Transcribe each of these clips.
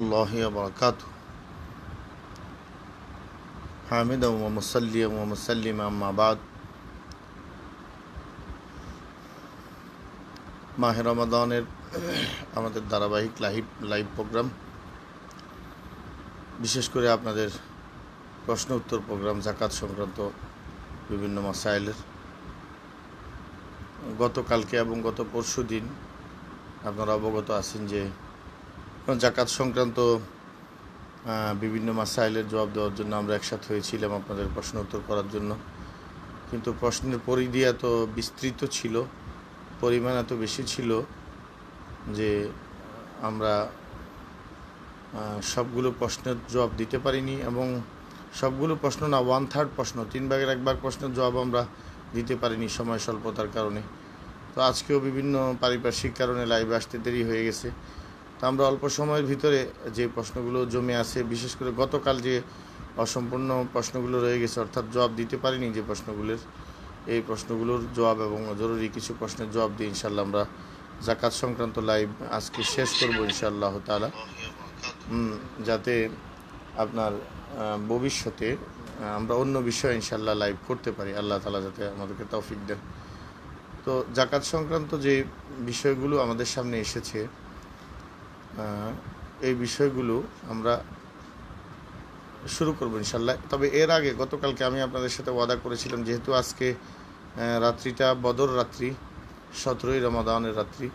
রহমতুল্লাহি ওয়া বারাকাতুহু হামিদান ওয়া মুসাল্লিয়ান ওয়া মুসাল্লিমান আম্মা বাদ। মাহে রমাদানের আমাদের ধারাবাহিক লাইভ প্রোগ্রাম, বিশেষ করে আপনাদের প্রশ্ন উত্তর প্রোগ্রাম যাকাত সংক্রান্ত বিভিন্ন মাসাইলের গতকালকে এবং গত পরশু দিন আপনারা অবগত আছেন যে যাকাত সংক্রান্ত বিভিন্ন মাসাইলের জবাব দেওয়ার জন্য আমরা একসাথে হয়েছিলাম আপনাদের প্রশ্ন উত্তর করার জন্য। কিন্তু প্রশ্নের পরিধি এত বিস্তৃত ছিল, পরিমাণ এত বেশি ছিল যে আমরা সবগুলো প্রশ্নের জবাব দিতে পারিনি, এবং সবগুলো প্রশ্ন না, 1/3 প্রশ্ন, 3 ভাগের 1 ভাগ প্রশ্নের জবাব আমরা দিতে পারিনি সময় স্বল্পতার কারণে। তো আজকেও বিভিন্ন পারিপার্শ্বিক কারণে লাইভে আসতে দেরি হয়ে গেছে। তো আমরা অল্প সময়ের ভিতরে যে প্রশ্নগুলো জমে আছে, বিশেষ করে গতকাল যে অসম্পূর্ণ প্রশ্নগুলো রয়ে গেছে, অর্থাৎ জবাব দিতে পারিনি যে প্রশ্নগুলোর, এই প্রশ্নগুলোর জবাব এবং জরুরি কিছু প্রশ্নের জবাব দিয়ে ইনশাল্লাহ আমরা যাকাত সংক্রান্ত লাইভ আজকে শেষ করবো ইনশাআল্লাহ তাআলা, যাতে আপনার ভবিষ্যতে আমরা অন্য বিষয়ে ইনশাল্লাহ লাইভ করতে পারি। আল্লাহ তাআলা যাতে আমাদেরকে তৌফিক দেন। তো যাকাত সংক্রান্ত যে বিষয়গুলো আমাদের সামনে এসেছে, এই বিষয়গুলো আমরা শুরু করবো ইনশাল্লাহ। তবে এর আগে গতকালকে আমি আপনাদের সাথে ওয়াদা করেছিলাম, যেহেতু আজকে রাত্রিটা বদর রাত্রি, 17ই রমাদানের রাত্রি,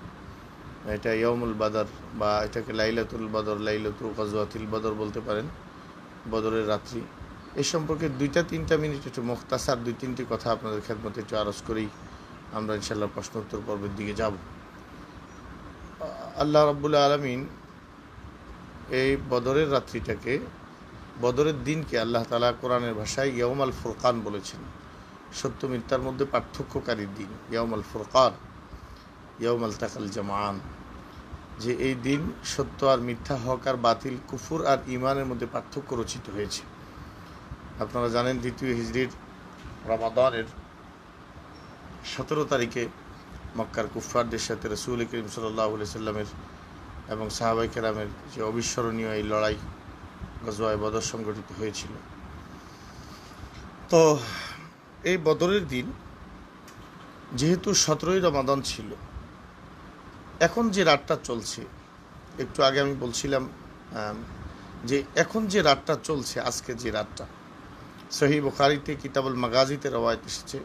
এটা ইয়াউমুল বাদর বা এটাকে লাইলাতুল বদর, লাইলাতুল গাজওয়াতিল বদর বলতে পারেন, বদরের রাত্রি। এই সম্পর্কে 2-3 মিনিট একটু মুখতাসার 2-3টি কথা আপনাদের খেদমতে একটু আরজ করেই আমরা ইনশাল্লাহ প্রশ্ন উত্তর পর্বের দিকে যাব। আল্লাহ রাব্বুল আলামিন এই বদরের রাত্রিটাকে, বদরের দিনকে আল্লাহ তাআলা কোরআনের ভাষায় ইয়াউমাল ফুরকান বলেছেন, সত্য মিথ্যার মধ্যে পার্থক্যকারী দিন। ইয়াউমাল ফুরকান, ইয়াউমাল তাকাল জামআন, যে এই দিন সত্য আর মিথ্যা, হক আর বাতিল, কুফর আর ঈমানের মধ্যে পার্থক্য রচিত হয়েছে। আপনারা জানেন 2য় হিজরির রমাদানের 17 তারিখে মক্কার কুফফারদের সাথে রাসূল করিম সাল্লাল্লাহু আলাইহি সাল্লামের এবং সাহাবায়ে কেরামের যে অবিস্মরণীয় এই লড়াই, গজওয়ায়ে বদর সংগঠিত হয়েছিল। তো এই বদরের দিন যেহেতু 17ই রমাদান ছিল, এখন যে রাতটা চলছে, একটু আগে আমি বলছিলাম যে এখন যে রাতটা চলছে, আজকে যে রাতটা, সহিহ বুখারীতে কিতাবুল মাগাজিতে রওয়ায়াত এসেছে,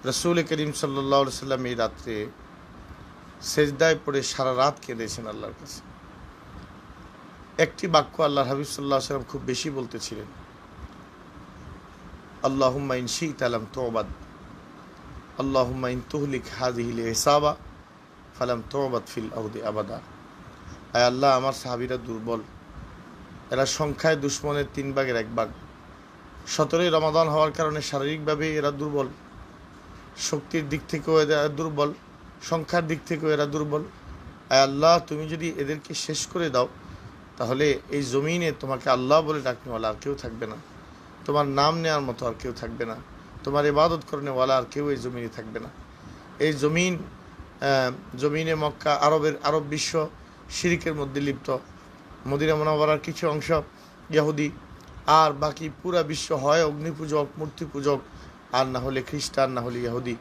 রাসূল করিম সাল্লাল্লাহু আলাইহি সাল্লাম এই রাত্রে সেজদায় পড়ে সারা রাত কেঁদেছেন আল্লাহর কাছে। একটি বাক্য আল্লাহর হাবিব সাল্লাল্লাহু আলাইহি সাল্লাম খুব বেশি বলতেছিলেন, আল্লাহুম্মা ইন শি'তা লাম তু'বাদ, আল্লাহুম্মা ইন তুহলিক হাযিহিল ইসাবা ফালাম তু'বাদ ফিল আরদি আবাদা। আয় আল্লাহ, আমার সাহাবীরা দুর্বল, এরা সংখ্যায় দুশমনের 3 ভাগের 1 ভাগ। 17ই রমাদান হওয়ার কারণে শারীরিকভাবে এরা দুর্বল, শক্তির দিক থেকেও এরা দুর্বল, সংখ্যার দিক থেকেও এরা দুর্বল। আয় আল্লাহ, তুমি যদি এদেরকে শেষ করে দাও, তাহলে এই জমিনে তোমাকে আল্লাহ বলে ডাকনেওয়ালা আর কেউ থাকবে না, তোমার নাম নেওয়ার মতো আর কেউ থাকবে না, তোমার ইবাদত করনেওয়ালা আর কেউ এই জমিনে থাকবে না। এই জমিনে মক্কা, আরব বিশ্ব শিরকের মধ্যে লিপ্ত, মদিনা মুনাওয়ারার কিছু অংশ ইহুদি, আর বাকি পুরা বিশ্ব হয় অগ্নিপূজক, মূর্তি পূজক, আর না হলে খ্রিস্টান, না হলে ইহুদি।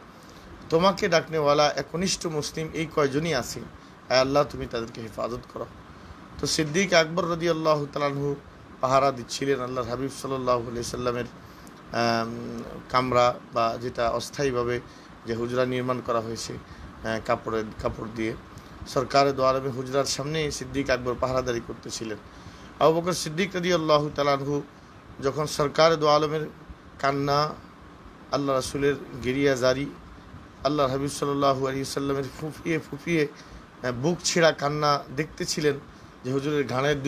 তোমাকে ডাকনেওয়ালা একনিষ্ঠ মুসলিম এই কয়জনই আছে, আয় আল্লাহ তুমি তাদেরকে হেফাজত করো। তো সিদ্দিক আকবর রাদিয়াল্লাহু তাআলা আনহু পাহারা দিচ্ছিলেন আল্লাহর হাবিব সাল্লাল্লাহু আলাইহি সাল্লামের কামরা, বা যেটা অস্থায়ীভাবে যে হুজরা নির্মাণ করা হয়েছে কাপড় দিয়ে, সরকারে দো আলমে হুজরার সামনে সিদ্দিক আকবর পাহারাদারি করতেছিলেন। আবু বকর সিদ্দিক রাদিয়াল্লাহু তাআলা আনহু যখন সরকারে দো আলমের কান্না, আল্লাহ রাসূলের গিরিয়া জারি, আল্লাহর হাবিব সাল্লাল্লাহু আলাইহি সাল্লামের ফুঁপিয়ে বুক ছেঁড়া কান্না দেখতেছিলেন, যে হুজুরের ঘাড়ের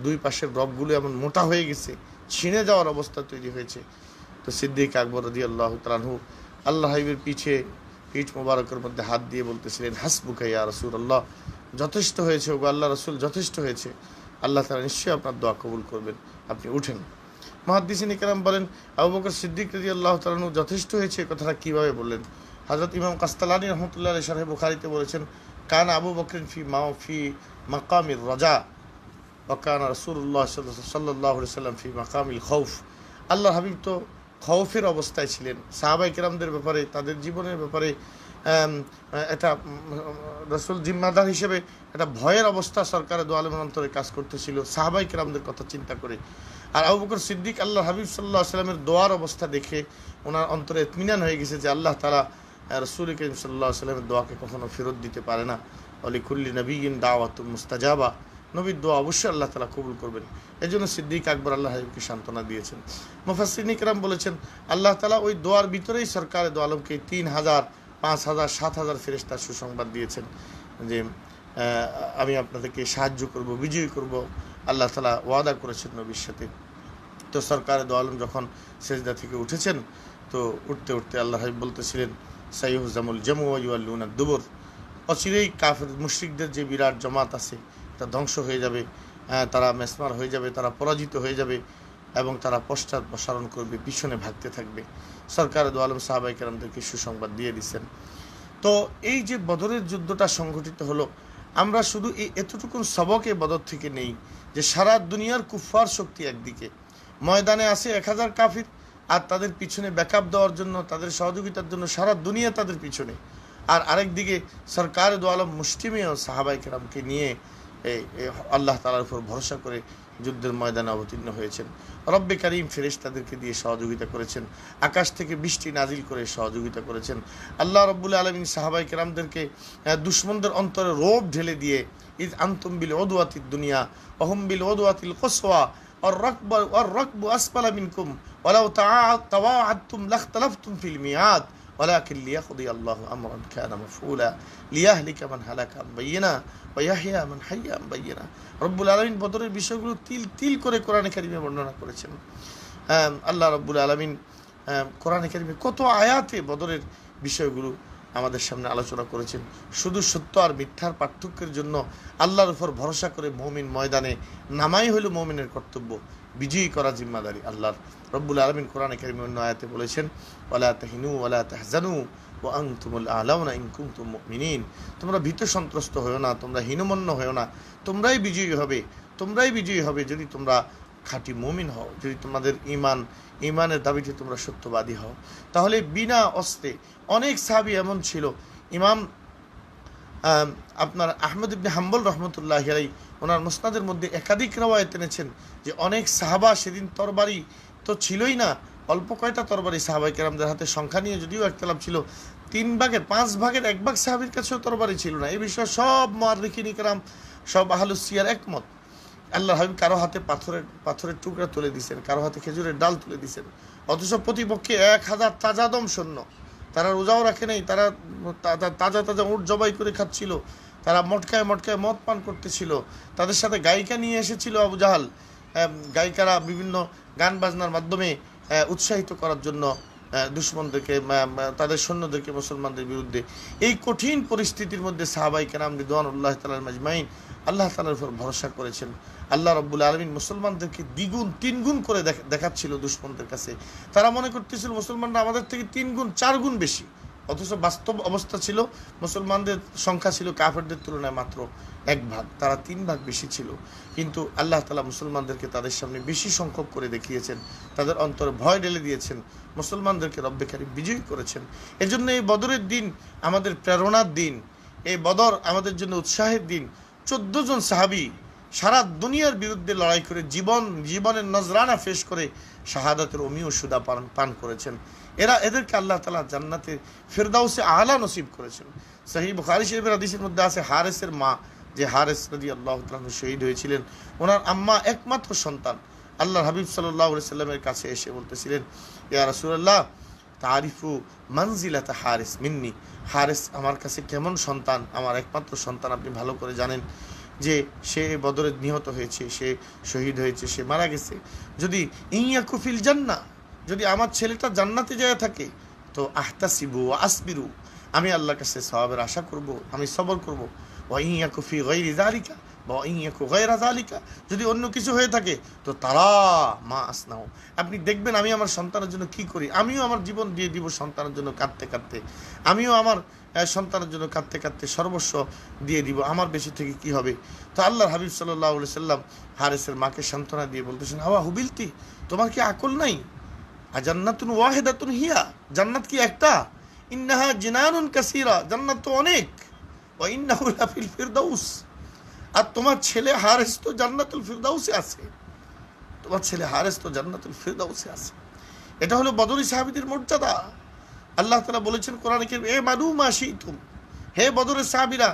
দুই পাশের রগগুলো এমন মোটা হয়ে গেছে, ছিঁড়ে যাওয়ার অবস্থা তৈরি হয়েছে। তো সিদ্দিক আকবর রাদিয়াল্লাহু তাআলা আনহু আল্লাহ হাবিবের পিঠ মোবারকের মধ্যে হাত দিয়ে বলতেছিলেন, হাসবুকা ইয়া রাসূলুল্লাহ, যথেষ্ট হয়েছে ওগো আল্লাহ রাসূল, যথেষ্ট হয়েছে, আল্লাহ তাআলা নিশ্চয়ই আপনার দোয়া কবুল করবেন, আপনি উঠেন। মুহাদ্দিসিন ইকরাম বলেন, আবু বকর সিদ্দিক রাদিয়াল্লাহু তাআলা আনহু যথেষ্ট হয়েছে কথাটা কিভাবে বললেন। হযরত ইমাম কাসতালানী রাহমাতুল্লাহ আলাইহি শারহে বুখারীতে বলেছেন, কান আবু বকর ফি মাকামির রাজা, ওয়াকানা রাসূলুল্লাহ সাল্লাল্লাহু আলাইহি সাল্লাম ফি মাকামিল খাউফ, আল্লাহ হাবিব তো খৌফের অবস্থায় ছিলেন। সাহাবায়ে কেরামদের ব্যাপারে, তাদের জীবনের ব্যাপারে এটা রাসূল জিম্মাদার হিসেবে একটা ভয়ের অবস্থা সরকারের দো আলমের অন্তরে কাজ করতেছিল সাহাবায়ে কেরামদের কথা চিন্তা করে। আর আবু বকর সিদ্দিক আল্লাহ হাবিব সাল্লাল্লাহু আলাইহি সাল্লামের দোয়ার অবস্থা দেখে ওনার অন্তরে ইতমিনান হয়ে গেছে যে আল্লাহ তাআলা রাসূল করিম সাল্লাল্লাহু আলাইহি সাল্লামের দোয়াকে কখনো ফেরত দিতে পারে না। লিকুল্লি নবিয়্যিন দাওয়াতুন মুস্তাজাবা, নবীর দোয়া অবশ্যই আল্লাহ তাআলা কবুল করবেন। এই জন্য সিদ্দিক আকবর আল্লাহ হাবিবকে সান্ত্বনা দিয়েছেন। মুফাসসিরিন কিরাম বলেছেন আল্লাহ তাআলা ওই দোয়ার ভিতরেই সরকারে দো আলমকে 3000, 5000, 7000 ফেরেশতার সুসংবাদ দিয়েছেন যে আমি আপনাদেরকে সাহায্য করব, বিজয়ী করব, আল্লাহ তাআলা ওয়াদা করেছেন নবীর সাথে। তো সরকারে দো আলম যখন সেজদা থেকে উঠেছেন, তো উঠতে উঠতে আল্লাহ হাবিব বলতেছিলেন সাইয়ুহজামুল জামু ওয়া ইউওয়াল্লুনা দুবুর, অচিরেই কাফের মুশরিকদের যে বিরাট জমাত আছে তা ধ্বংস হয়ে যাবে, তারা মেসমার হয়ে যাবে, তারা পরাজিত হয়ে যাবে এবং তারা পশ্চাৎ প্রসারণ করবে, পিছনে ভাগতে থাকবে। সরকার দো আলম সাহাবায়ে কেরামদেরকে সুসংবাদ দিয়ে দিচ্ছেন। তো এই যে বদরের যুদ্ধটা সংঘটিত হলো, আমরা শুধু এই এতটুকুন সবকে বদর থেকে নেই যে সারা দুনিয়ার কুফফার শক্তি একদিকে ময়দানে আছে 1000 কাফির, আর তাদের পিছনে ব্যাকআপ দেওয়ার জন্য, তাদের সহযোগিতার জন্য সারা দুনিয়া তাদের পিছনে, আর আরেকদিকে সরকার দো আলম মুসলিমেও সাহাবায়ে কেরামকে নিয়ে আল্লাহ তাআলার উপর ভরসা করে যুদ্ধের ময়দানে অবতীর্ণ হয়েছেন। রব্বে কারীম ফেরেশতাদেরকে দিয়ে সহযোগিতা করেছেন, আকাশ থেকে বৃষ্টি নাজিল করে সহযোগিতা করেছেন। আল্লাহ রব্বুল আলামিন সাহাবায়ে কেরামদেরকে দুশমনদের অন্তরে রোব ঢেলে দিয়ে ইজ আনতুম বিল উদওয়াতিদ দুনিয়া ওয়া হুম বিল উদওয়াতিল কুসওয়া ওয়ার রাকবু আসফালা মিনকুম ওয়ালাউ তাওয়াআদতুম লাখতালাফতুম ফিল মিয়াদ ওয়ালাকিন লিয়াকদি আল্লাহু আমরান কানা মাফউলা লিয়াহলিকা মান হালাকা আন বাইয়িনা ওয়া ইয়াহইয়া মান হাইয়া আন বাইয়িনা। রব্বুল আলামিন বদরের বিষয়গুলো তিল তিল করে কোরআনে কারিমে বর্ণনা করেছেন। আল্লাহ রব্বুল আলামিন কোরআনে কারিমে কত আয়াতে বদরের বিষয়গুলো আমাদের সামনে আলোচনা করেছেন। শুধু সত্য আর মিথ্যার পার্থক্যের জন্য আল্লাহর উপর ভরসা করে মুমিন ময়দানে নামাই হলো মুমিনের কর্তব্য, বিজয়ী করা জিম্মাদারি আল্লাহর। রব্বুল আলামিন কোরআনে কারিমে অন্য আয়াতে বলেছেন ওয়ালা তাহিনু ওয়ালা তাহজানু ওয়া আনতুমুল আ'লাউনা ইন কুনতুম মুমিনিন, তোমরা ভীত সন্ত্রস্ত হও না, তোমরা হীনমন্য হও না, তোমরাই বিজয়ী হবে, তোমরাই বিজয়ী হবে যদি তোমরা খাঁটি মুমিন হও, যদি তোমাদের ইমানের দাবিতে তোমরা সত্যবাদী হও। তাহলে বিনা অস্ত্রে অনেক সাহাবী এমন ছিল, ইমাম আপনার আহমদ ইবনে হাম্বল রহমতুল্লাহি আলাইহি ওনার মুসনাদের মধ্যে একাধিক রওয়ায়াত এনেছেন যে অনেক সাহাবা সেদিন তরবারি তো ছিলই না, অল্প কয়টা তরবারি সাহাবায়ে কেরামদের হাতে, সংখ্যা নিয়ে যদিও একতলাপ ছিল, 3 ভাগের 5 ভাগের 1 ভাগ সাহাবীর কাছেও তরবারি ছিল না। এই বিষয়ে সব মুআররিখিন কিরাম, সব আহলুস সিয়ার একমত। আল্লাহ হাবিব কারো হাতে পাথরের টুকরা তুলে দিয়েছেন, কারো হাতে খেজুরের ডাল তুলে দিয়েছেন, অথচ প্রতিপক্ষে 1000 তাজাদম সৈন্য, তারা রোজাও রাখে নাই, তারা তাজা তাজা উট জবাই করে খাচ্ছিল, তারা মটকায় মটকায় মদ পান করতেছিল, তাদের সাথে গায়িকা নিয়ে এসেছিল আবু জাহাল, গায়িকারা বিভিন্ন গান বাজনার মাধ্যমে উৎসাহিত করার জন্য দুশমনদেরকে, তাদের সৈন্যদেরকে মুসলমানদের বিরুদ্ধে। এই কঠিন পরিস্থিতির মধ্যে সাহাবায়ে কেরাম রিদওয়ানুল্লাহি তাআলা আজমাইন আল্লাহ তাআলার উপর ভরসা করেছেন। আল্লাহ রাব্বুল আলামিন মুসলমানদেরকে দ্বিগুণ 3 গুণ করে দেখাচ্ছিল দুশমনদের কাছে। তারা মনে করতেছিল মুসলমানরা আমাদের থেকে 3 গুণ 4 গুণ বেশি, অথচ বাস্তব অবস্থা ছিল মুসলমানদের সংখ্যা ছিল কাফেরদের তুলনায় মাত্র 1 ভাগ, তারা 3 ভাগ বেশি ছিল। কিন্তু আল্লাহ তাআলা মুসলমানদেরকে তাদের সামনে বেশি সংখ্যক করে দেখিয়েছেন, তাদের অন্তরে ভয় ঢেলে দিয়েছেন, মুসলমানদেরকে রব্বে কারীম বিজয়ী করেছেন। এজন্য এই বদরের দিন আমাদের প্রেরণার দিন, এই বদর আমাদের জন্য উৎসাহের দিন। 14 জন সাহাবী সারা দুনিয়ার বিরুদ্ধে লড়াই করে জীবনের নজরানা পেশ করে শাহাদাতের অমিয় সুদা পান করেছেন। এদেরকে আল্লাহ তাআলা জান্নাতে ফেরদাউসে আলা নসিব করেছেন। সহিহ বুখারী শরীফের হাদিসের মধ্যে আছে হারেসের মা, যে হারেস রাদিয়াল্লাহু তাআলা শহীদ হয়েছিলেন, ওনার আম্মা একমাত্র সন্তান আল্লাহর হাবিব সাল্লাল্লাহু আলাইহি সাল্লামের কাছে এসে বলতেছিলেন ইয়া রাসূলুল্লাহ তারিফু মানজিলাতা হারিস মিন্নি, হারিস আমার কাছে কেমন সন্তান, আমার একমাত্র সন্তান, আপনি ভালো করে জানেন যে সে বদরে নিহত হয়েছে, সে শহীদ হয়েছে, সে মারা গেছে। যদি ইয়াকু ফিল জান্নাহ, যদি আমার ছেলেটা জান্নাতে যায় থাকে, তো আহতাসিবু ওয়া আসবিরু, আমি আল্লাহর কাছে সওয়াবের আশা করব, আমি সবর করব। ওয়া ইয়াকু ফি গায়রি যালিকা বা ইন ইয়াকু গায়রা যালিকা, যদি অন্য কিছু হয়ে থাকে তো তারা মা আসনাও, আপনি দেখবেন আমি আমার সন্তানের জন্য কি করি। আমিও আমার জীবন দিয়ে দিব সন্তানের জন্য কাঁদতে কাঁদতে, আমিও আমার সন্তানের জন্য কাঁদতে কাঁদতে সর্বস্ব দিয়ে দিব, আমার বেশি থেকে কি হবে। তো আল্লাহর হাবিব সাল্লাল্লাহু আলাইহি সাল্লাম হারেসের মাকে সান্ত্বনা দিয়ে বলতেছেন, আওয়া হুবিলতি, তোমার কি আকল নাই? জান্নাতুন ওয়াহিদাতুন হিয়া, জান্নাত কি একটা? ইন্নাহা জিনানুন কাসীরা, জান্নাত তো অনেক। ওয়া ইন্নাহু লাফিল ফিরদাউস, আর তোমার ছেলে হারেস তো জান্নাতুল ফিরদাউসে আছে, তোমার ছেলে হারেস তো জান্নাতুল ফিরদাউসে আছে। এটা হলো বদরি সাহাবীদের মর্যাদা। আল্লাহ তাআলা বলেছেন কোরআনে কারীমে, এ মালু মা শিতুম, হে বদরের সাহাবীরা,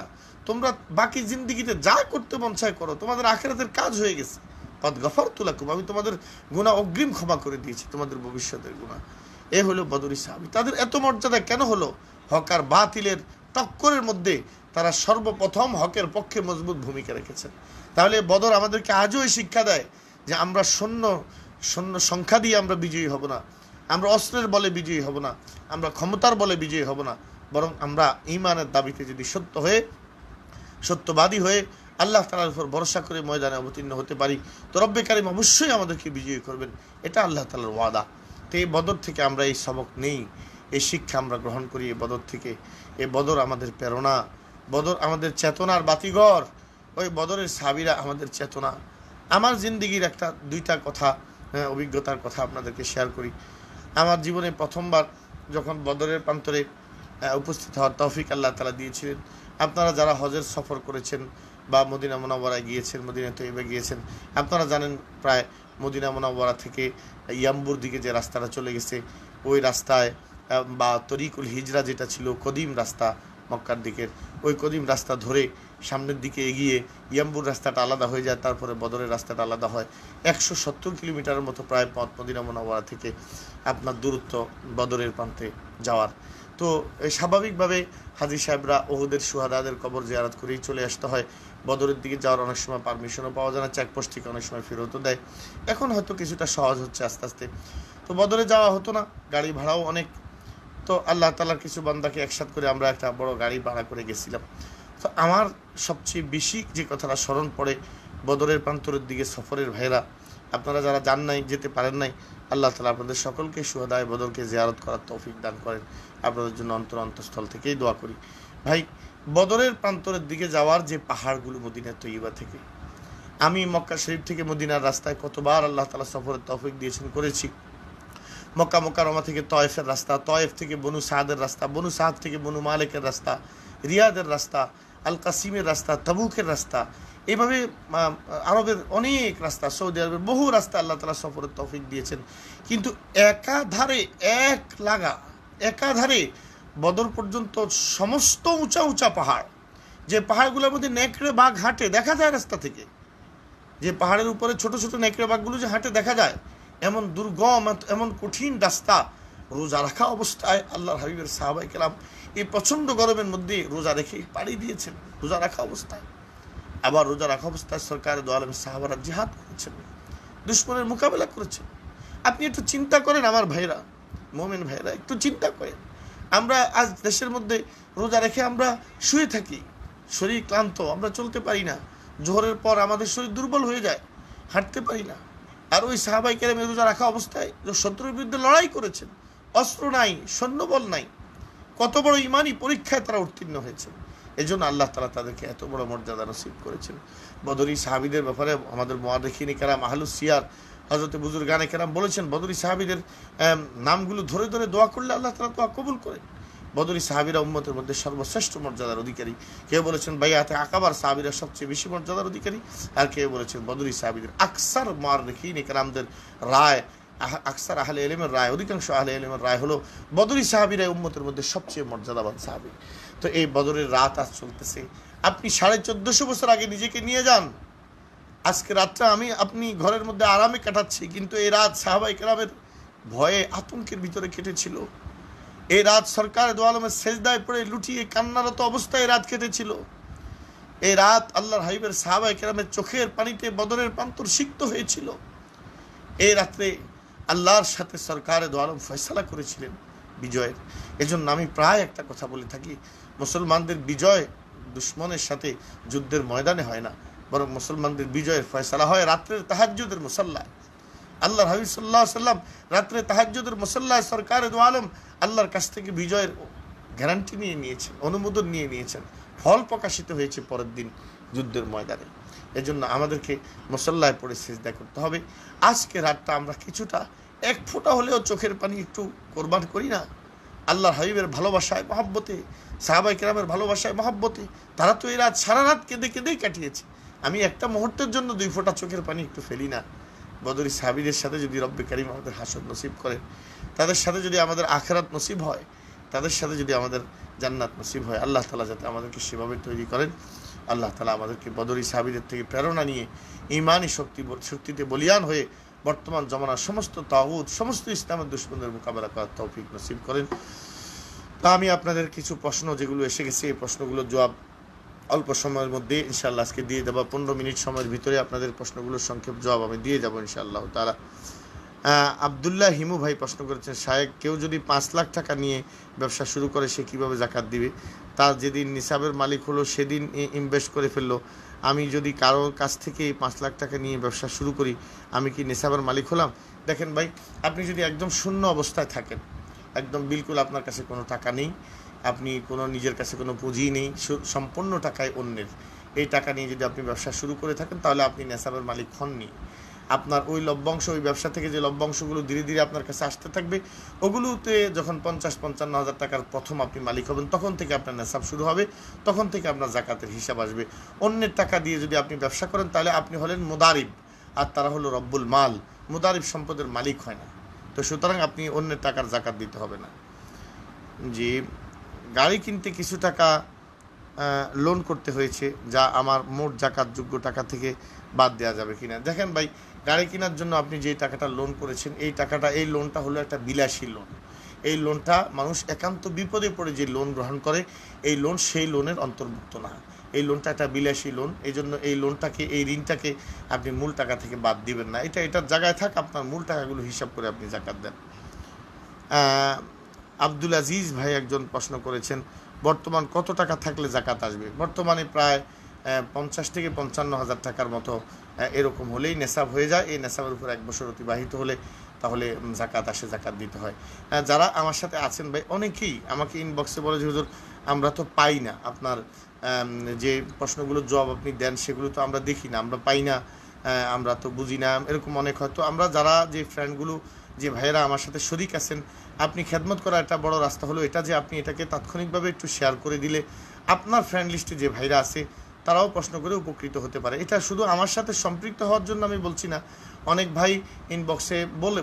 তোমরা বাকি জিন্দেগিতে যা করতে মন চায় করো, তোমাদের আখিরাতের কাজ হয়ে গেছে। কদ গফারতু লাকুম, আমি তোমাদের গুনাহ অগ্রিম ক্ষমা করে দিয়েছি, তোমাদের ভবিষ্যতের গুনাহ। এ হলো বদরি সাহাবী। তাদের এত মর্যাদা কেন হলো? হক আর বাতিলের টক্করের মধ্যে তারা সর্বপ্রথম হকের পক্ষে মজবুত ভূমিকা রেখেছেন। তাহলে বদর আমাদেরকে আজও এই শিক্ষা দেয় যে আমরা সৈন্য সংখ্যা দিয়ে আমরা বিজয়ী হব না, আমরা অস্ত্রের বলে বিজয়ী হব না, আমরা ক্ষমতার বলে বিজয়ী হব না, বরং আমরা ঈমানের দাবিতে যদি সত্যবাদী হয়ে আল্লাহ তাআলার উপর ভরসা করে ময়দানে অবতীর্ণ হতে পারি, তো রব্বে কারীম অবশ্যই আমাদেরকে বিজয়ী করবেন। এটা আল্লাহ তাআলার ওয়াদা। তো এই বদর থেকে আমরা এই সবক নেই, এই শিক্ষা আমরা গ্রহণ করি এই বদর থেকে। এই বদর আমাদের প্রেরণা, বদর আমাদের চেতনার বাতিঘর, ওই বদরের সাহাবীরা আমাদের চেতনা। আমার জিন্দেগির দুইটা কথা, অভিজ্ঞতার কথা আপনাদেরকে শেয়ার করি। আমার জীবনে প্রথমবার যখন বদরের প্রান্তরে উপস্থিত হওয়ার তৌফিক আল্লাহ তাআলা দিয়েছিলেন, আপনারা যারা হজের সফর করেছেন বা মদিনা মুনাওয়ারায় গিয়েছেন, মদিনা তৈয়বা গিয়েছেন, আপনারা জানেন প্রায় মদিনা মুনাওয়ারা থেকে ইয়াম্বুর দিকে যে রাস্তাটা চলে গেছে, ওই রাস্তায় বা তরিকুল হিজরা যেটা ছিল কদিম রাস্তা মক্কার দিকের, ওই কদিম রাস্তা ধরে সামনের দিকে এগিয়ে ইয়াম্বুর রাস্তাটা আলাদা হয়ে যায়, তারপরে বদরের রাস্তাটা আলাদা হয়। 170 কিলোমিটারের মতো প্রায় পথ মদিনা মুনাওয়ারা থেকে আপনার দূরত্ব বদরের প্রান্তে যাওয়ার। তো স্বাভাবিকভাবে হাজী সাহেবরা ওহুদের সুহাদাদের কবর জিয়ারত করেই চলে আসতে হয়। বদরের দিকে যাওয়ার অনেক সময় পারমিশনও পাওয়া যায় না, চেকপোস্ট থেকে অনেক সময় ফেরতও দেয়। এখন হয়তো কিছুটা সহজ হচ্ছে আস্তে আস্তে। তো বদরে যাওয়া হতো না, গাড়ি ভাড়াও অনেক। তো আল্লাহ তাআলার কিছু বান্দাকে একসাথে করে আমরা একটা বড় গাড়ি ভাড়া করে গেছিলাম। তো আমার সবচেয়ে বেশি যে কথাটা স্মরণ পড়ে, বদরের প্রান্তরের দিকে সফরের ভাইরা, আপনারা যারা যান নাই, যেতে পারেন নাই, আল্লাহ তাআলা আপনাদের সকলকে শুহাদায়ে বদরকে জিয়ারত করার তৌফিক দান করেন। আপনাদের জন্য অন্তঃস্থল থেকেই দোয়া করি। ভাই, বদরের প্রান্তরের দিকে যাওয়ার যে পাহাড়গুলো মদিনা তৈয়বা থেকে, আমি মক্কা শরীফ থেকে মদিনার রাস্তায় কতবার আল্লাহ তাআলা সফরের তৌফিক দিয়েছেন, করেছি। মক্কা মুকাররমা থেকে তয়েফের রাস্তা, তয়েফ থেকে বনু সাদের রাস্তা, বনু সাদ থেকে বনু মালিকের রাস্তা, রিয়াদের রাস্তা, আল কাসিমের রাস্তা, তাবুকের রাস্তা, এইভাবে আরবের অনেক রাস্তা, সৌদি আরবের বহু রাস্তা আল্লাহ তাআলা সফরের তৌফিক দিয়েছেন। কিন্তু একাধারে বদর পর্যন্ত সমস্ত উঁচা উঁচা পাহাড়, যে পাহাড়গুলোর মধ্যে নেকড়ে বাঘ হাঁটে দেখা যায় রাস্তা থেকে, যে পাহাড়ের উপরে ছোট ছোট নেকড়ে বাঘগুলো যে হাঁটে দেখা যায়, এমন দুর্গম এমন কঠিন রাস্তা, রোজা রাখা অবস্থায় আল্লাহর হাবিবের সাহাবায়ে কেরাম এই প্রচণ্ড গরমের মধ্যে রোজা রেখে পাড়ি দিয়েছেন, রোজা রাখা অবস্থায়। আবার রোজা রাখা অবস্থায় সরকারের দো আলমের সাহাবারা জিহাদ করেছেন, দুশমনের মোকাবেলা করেছেন। আপনি একটু চিন্তা করেন আমার ভাইরা, মোমেন ভাইরা, একটু চিন্তা করেন। আমরা আজ দেশের মধ্যে রোজা রেখে আমরা শুয়ে থাকি, শরীর ক্লান্ত, আমরা চলতে পারি না, জোহরের পর আমাদের শরীর দুর্বল হয়ে যায়, হাঁটতে পারি না। আর ওই সাহাবায়ে কেরাম রোজা রাখা অবস্থায় শত্রুর বিরুদ্ধে লড়াই করেছেন, অস্ত্র নাই, সৈন্যবল নাই, কত বড় ইমানি পরীক্ষায় তারা উত্তীর্ণ হয়েছে। এই জন্য আল্লাহ তাআলা তাদেরকে এত বড় মর্যাদা নসিব করেছেন। বদরি সাহাবীদের ব্যাপারে আমাদের মুআররিখিন কেরাম, আহলুস সিয়ার, হযরত বুজুরগানে কেরাম বলেছেন, বদরি সাহাবীদের নামগুলো ধরে ধরে দোয়া করলে আল্লাহ তাআলা দোয়া কবুল করেন। বদরি সাহাবীরা উম্মতের মধ্যে সর্বশ্রেষ্ঠ মর্যাদার অধিকারী। কেউ বলেছেন বাইআতে আকাবার সাহাবীরা সবচেয়ে বেশি মর্যাদার অধিকারী, আর কেউ বলেছেন বদরি সাহাবীদের। আকসার মুআররিখিন কেরামদের রায়, আকসার আহলে ইলমের রায়, অধিকাংশ আহলে ইলমের রায় হলো বদরি সাহাবীরা উম্মতের মধ্যে সবচেয়ে মর্যাদাবান সাহাবী। তো এই বদরের রাত আজ চলতেছে। আপনি 1450 বছর আগে নিজেকে নিয়ে যান। আজকে রাতটা আপনি ঘরের মধ্যে আরামে কাটাচ্ছি, কিন্তু এই রাত সাহাবায়ে কেরামের ভয়ে আতঙ্কের ভিতরে কেটেছিল। এই রাত সরকার দো আলমের সেজদায় পড়ে লুটিয়ে কান্নারত অবস্থায় রাত কেটেছিল। এই রাত আল্লাহর হাবিবের সাহাবায়ে কেরামের চোখের পানিতে বদরের প্রান্তর সিক্ত হয়েছিল। এই রাত্রে আল্লাহর সাথে সরকার দো আলম ফয়সালা করেছিলেন বিজয়ের। এজন্য আমি প্রায় একটা কথা বলে থাকি, মুসলমানদের বিজয় দুশ্মনের সাথে যুদ্ধের ময়দানে হয় না, বরং মুসলমানদের বিজয়ের ফয়সালা হয় রাত্রের তাহাজ্জুদের মুসাল্লায়। আল্লাহর হাবিব সাল্লাল্লাহু আলাইহি সাল্লাম রাত্রে তাহাজ্জুদের মুসাল্লায় সরকারে দু আলম আল্লাহর কাছ থেকে বিজয়ের গ্যারান্টি নিয়ে নিয়েছেন, অনুমোদন নিয়ে নিয়েছেন, ফল প্রকাশিত হয়েছে পরের দিন যুদ্ধের ময়দানে। এজন্য আমাদেরকে মুসাল্লায় পড়ে সিজদা করতে হবে। আজকে রাতটা আমরা কিছুটা এক ফোঁটা হলেও চোখের পানি একটু কোরবান করি না আল্লাহর হাবিবের ভালোবাসায় মহব্বতে, সাহাবায়ে কেরামের ভালোবাসায় মহব্বতে। তারা তো এই রাত সারা রাত কেঁদে কেঁদেই কাটিয়েছে। আমি একটা মুহূর্তের জন্য 2 ফোঁটা চোখের পানি একটু ফেলি না। বদরি সাহাবীদের সাথে যদি রব্বে কারীম আমাদের হাসর নসিব করেন, তাদের সাথে যদি আমাদের আখিরাত নসিব হয়, তাদের সাথে যদি আমাদের জান্নাত নসিব হয়, আল্লাহ তাআলা যাতে আমাদেরকে সেভাবে তৈরি করেন। আল্লাহ তাআলা আমাদেরকে বদরি সাহাবীদের থেকে প্রেরণা নিয়ে ঈমানি শক্তিতে বলিয়ান হয়ে বর্তমান জমানার সমস্ত তাগুত, সমস্ত ইসলামের দুশমনদের মোকাবেলা করার তৌফিক নসিব করেন। তা আমি আপনাদের কিছু প্রশ্ন যেগুলো এসে গেছে, এই প্রশ্নগুলোর জবাব অল্প সময়ের মধ্যে ইনশাআল্লাহ আজকে দিয়ে দেবো। 15 মিনিট সময়ের ভিতরে আপনাদের প্রশ্নগুলোর সংক্ষেপ জবাব আমি দিয়ে যাব ইনশাআল্লাহ তাআলা। আব্দুল্লাহ হিমু ভাই প্রশ্ন করেছেন, শায়েখ কেউ যদি 5 লাখ টাকা নিয়ে ব্যবসা শুরু করে সে কিভাবে যাকাত দিবে? তার যেদিন নিসাবের মালিক হলো সেদিন ইনভেস্ট করে ফেললো। আমি যদি কারোর কাছ থেকে 5 লাখ টাকা নিয়ে ব্যবসা শুরু করি, আমি কি নিসাবের মালিক হলাম? দেখেন ভাই, আপনি যদি একদম শূন্য অবস্থায় থাকেন, একদম বিলকুল আপনার কাছে কোনো টাকা নেই, আপনি কোনো নিজের কাছে কোনো পুঁজি নেই, সম্পূর্ণ টাকায় অন্যের, এই টাকা নিয়ে যদি আপনি ব্যবসা শুরু করে থাকেন তাহলে আপনি নেসাবের মালিক হননি। আপনার ওই লভ্যাংশ, ওই ব্যবসা থেকে যে লভ্যাংশগুলো ধীরে ধীরে আপনার কাছে আসতে থাকবে, ওগুলোতে যখন 50-55 হাজার টাকার প্রথম আপনি মালিক হবেন, তখন থেকে আপনার নেসাব শুরু হবে, তখন থেকে আপনার জাকাতের হিসাব আসবে। অন্যের টাকা দিয়ে যদি আপনি ব্যবসা করেন তাহলে আপনি হলেন মুদারিব, আর তারা হলো রব্বুল মাল। মুদারিব সম্পদের মালিক হয় না। তো সুতরাং আপনি অন্যের টাকার জাকাত দিতে হবে না। যে গাড়ি কিনতে কিছু টাকা লোন করতে হয়েছে, যা আমার মোট জাকাতযোগ্য টাকা থেকে বাদ দেওয়া যাবে কিনা? দেখেন ভাই, গাড়ি কেনার জন্য আপনি যে টাকাটা লোন করেছেন, এই লোনটা হলো একটা বিলাসী লোন। এই লোনটা মানুষ একান্ত বিপদে পড়ে যে লোন গ্রহণ করে, এই লোন সেই লোনের অন্তর্ভুক্ত না। এই লোনটা একটা বিলাসী লোন, এই জন্য এই লোনটাকে, এই ঋণটাকে আপনি মূল টাকা থেকে বাদ দিবেন না। এটার জায়গায় থাক, আপনার মূল টাকাগুলো হিসাব করে আপনি জাকাত দেন। আব্দুল আজিজ ভাই একজন প্রশ্ন করেছেন, বর্তমান কত টাকা থাকলে জাকাত আসবে? বর্তমানে প্রায় 50 থেকে 55 হাজার টাকার মতো এরকম হলেই নেশাব হয়ে যায়। এই নেশাবের উপর 1 বছর অতিবাহিত হলে তাহলে জাকাত আসে, জাকাত দিতে হয়। যারা আমার সাথে আছেন ভাই, অনেকেই আমাকে ইনবক্সে বলে যে হুজুর আমরা তো পাই না, আপনার যে প্রশ্নগুলোর জবাব আপনি দেন সেগুলো তো আমরা দেখি না, আমরা পাই না, আমরা তো বুঝি না, এরকম অনেক হয়তো। আমরা যারা যে ফ্রেন্ডগুলো, যে ভাইয়েরা আমার সাথে শরিক আছেন, আপনি খেদমত করার একটা বড় রাস্তা হলো এটা যে আপনি এটাকে তাৎক্ষণিকভাবে একটু শেয়ার করে দিলে আপনার ফ্রেন্ড লিস্টে যে ভাইরা আছে তারাও প্রশ্ন করে উপকৃত হতে পারে। এটা শুধু আমার সাথে সম্পৃক্ত হওয়ার জন্য আমি বলছি না, অনেক ভাই ইনবক্সে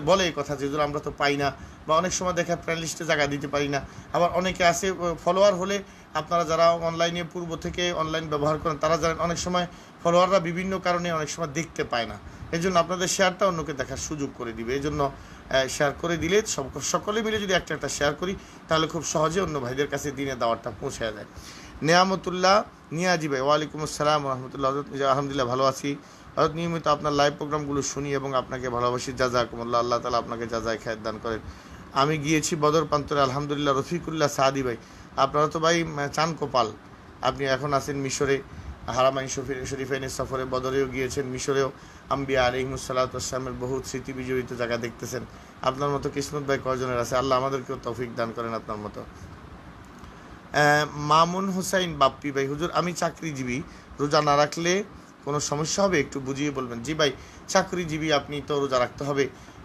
বলে এই কথা যে আমরা তো পাই না, বা অনেক সময় দেখা ফ্রেন্ড লিস্টে জায়গা দিতে পারি না। আবার অনেকে আছে ফলোয়ার হলে, আপনারা যারা অনলাইনে পূর্ব থেকে অনলাইন ব্যবহার করেন তারা জানেন অনেক সময় ফলোয়াররা বিভিন্ন কারণে অনেক সময় দেখতে পায় না। এই জন্য আপনাদের শেয়ারটা অন্যকে দেখার সুযোগ করে দিবে। এই জন্য শেয়ার করে দিলে সকলে মিলে যদি একটা শেয়ার করি তাহলে খুব সহজে অন্য ভাইদের কাছে দিনের দাওয়াতটা পৌঁছে যায়। নেয়ামতুল্লাহ নিয়াজি ভাই, ওয়ালাইকুম আসসালাম রহমতুল্লাহ। আলহামদুলিল্লাহ ভালো আছি। হয়তো নিয়মিত আপনার লাইভ প্রোগ্রামগুলো শুনি এবং আপনাকে ভালোবাসি। জাযাকুমুল্লাহ, আল্লাহ তাআলা আপনাকে জাযায়ে খায়ের দান করেন। আমি গিয়েছি বদর প্রান্তরে, আলহামদুলিল্লাহ। রফিকুল্লাহ সাদি ভাই, আপনারা তো ভাই চান কপাল, আপনি এখন আছেন মিশরে, হারামাইন শরীফাইনের সফরে, বদরেও গিয়েছেন, মিশরেও আম্বিয়া আলাইহিমুস সালাতু ওয়াস সালামের বহুত স্মৃতি বিজড়িত জায়গা দেখতেছেন। আপনার মতো কিসমত ভাই কয়জনের আছে? আল্লাহ আমাদেরকেও তৌফিক দান করেন আপনার মতো। মামুন হুসাইন বাপ্পি ভাই, হুজুর আমি চাকরিজীবী, রোজা না রাখলে কোনো সমস্যা হবে? একটু বুঝিয়ে বলবেন। জি ভাই, চাকরিজীবী আপনি তো রোজা রাখতে হবে।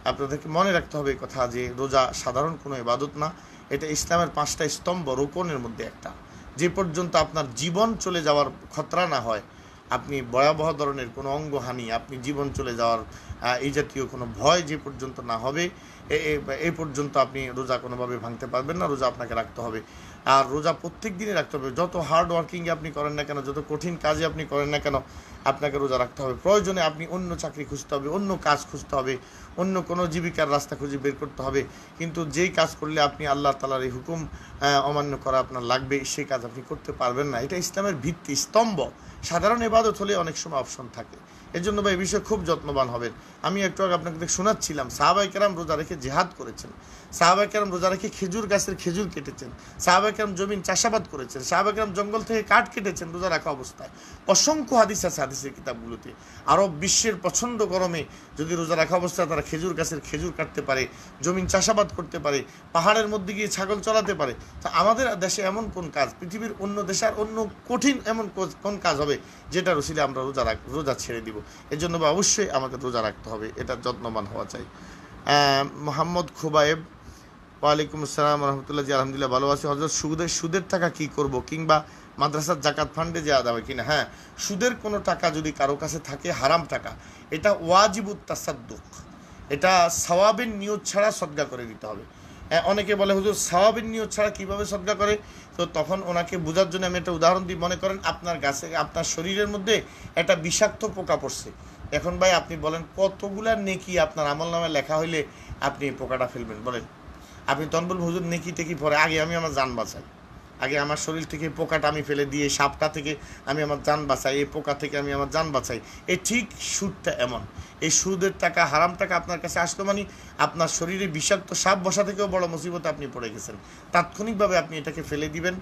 আপনাদেরকে মনে রাখতে হবে কথা যে রোজা সাধারণ কোনো ইবাদত না, এটা ইসলামের 5টা স্তম্ভ, রোকনের মধ্যে একটা। যে পর্যন্ত আপনার জীবন চলে যাওয়ার খতরা না হয়, আপনি ভয়াবহ ধরনের কোনো অঙ্গহানি, আপনি জীবন চলে যাওয়ার এই জাতীয় কোনো ভয় যে পর্যন্ত না হবে, এই পর্যন্ত আপনি রোজা কোনোভাবে ভাঙতে পারবেন না। রোজা আপনাকে রাখতে হবে, আর রোজা প্রত্যেক দিনই রাখতে হবে। যত হার্ড ওয়ার্কিংয়ে আপনি করেন না কেন, যত কঠিন কাজে আপনি করেন না কেন, আপনাকে রোজা রাখতে হবে। প্রয়োজনে আপনি অন্য চাকরি খুঁজতে হবে, অন্য কাজ খুঁজতে হবে, অন্য কোনো জীবিকার রাস্তা খুঁজে বের করতে হবে। কিন্তু যেই কাজ করলে আপনি আল্লাহ তাআলার এই হুকুম অমান্য করা আপনার লাগবে, সেই কাজ আপনি করতে পারবেন না। এটা ইসলামের ভিত্তি স্তম্ভ। সাধারণ ইবাদত হলে অনেক সময় অপশন থাকে, এর জন্য ভাই এই বিষয়ে খুব যত্নবান হবেন। আমি একটু আগে আপনাকে শোনাচ্ছিলাম, সাহাবায়ে কেরাম রোজা রেখে জিহাদ করেছেন, সাহাবায়ে কেরাম রোজা রেখে খেজুর গাছের খেজুর কেটেছেন, সাহাবায়ে কেরাম জমিন চাষাবাদ করেছেন, সাহাবায়ে কেরাম জঙ্গল থেকে কাঠ কেটেছেন রোজা রাখা অবস্থায়। অসংখ্য হাদিস আছে হাদিসের কিতাবগুলোতে। আরব বিশ্বের প্রচণ্ড গরমে যদি রোজা রাখা অবস্থায় তারা খেজুর গাছের খেজুর কাটতে পারে, জমিন চাষাবাদ করতে পারে, পাহাড়ের মধ্যে গিয়ে ছাগল চড়াতে পারে, তা আমাদের দেশে এমন কোন কাজ, পৃথিবীর অন্য দেশে আর অন্য কঠিন এমন কোন কাজ হবে যেটা রসিলে আমরা রোজা ছেড়ে দিব? এর জন্য অবশ্যই আমাদের রোজা রাখতে হবে, এটা যত্নবান হওয়া চাই। মোহাম্মদ খুবায়েব, ওয়ালাইকুম আসসালাম রহমতুল্লাহ। জি আলহামদুলিল্লাহ ভালো আছি। হযরত সুদের টাকা কি করব, কিংবা মাদ্রাসার জাকাত ফান্ডে যে আদা হয় কিনা? হ্যাঁ, সুদের কোনো টাকা যদি কারো কাছে থাকে, হারাম টাকা, এটা ওয়াজিবুত তাসাদ্দুক, এটা সওয়াবের নিয়ত ছাড়া সদকা করে দিতে হবে। অনেকে বলে হুজুর সওয়াবের নিয়ত ছাড়া কীভাবে সদকা করে? তো তখন ওনাকে বোঝার জন্য আমি একটা উদাহরণ দিই। মনে করেন আপনার গাছে, আপনার শরীরের মধ্যে একটা বিষাক্ত পোকা পড়ছে। এখন ভাই আপনি বলেন কতগুলা নেকি আপনার আমল নামে লেখা হইলে আপনি এই পোকাটা ফেলবেন বলেন? আপনি তখন বলবেন হুজুর নেকি টেকি পরে আগে আমি আমার জান বাঁচাই, আগে আমার শরীর থেকে পোকাটা আমি ফেলে দিয়ে সাপটা থেকে আমি আমার জান বাঁচাই, এই পোকা থেকে আমি আমার জান বাঁচাই। এই ঠিক সুদটা এমন, এই সুদের টাকা, হারাম টাকা আপনার কাছে আসলো মানে আপনার শরীরে বিষাক্ত সাপ বসা থেকেও বড় মুসিবতে আপনি পড়ে গেছেন। তাৎক্ষণিকভাবে আপনি এটাকে ফেলে দিবেন।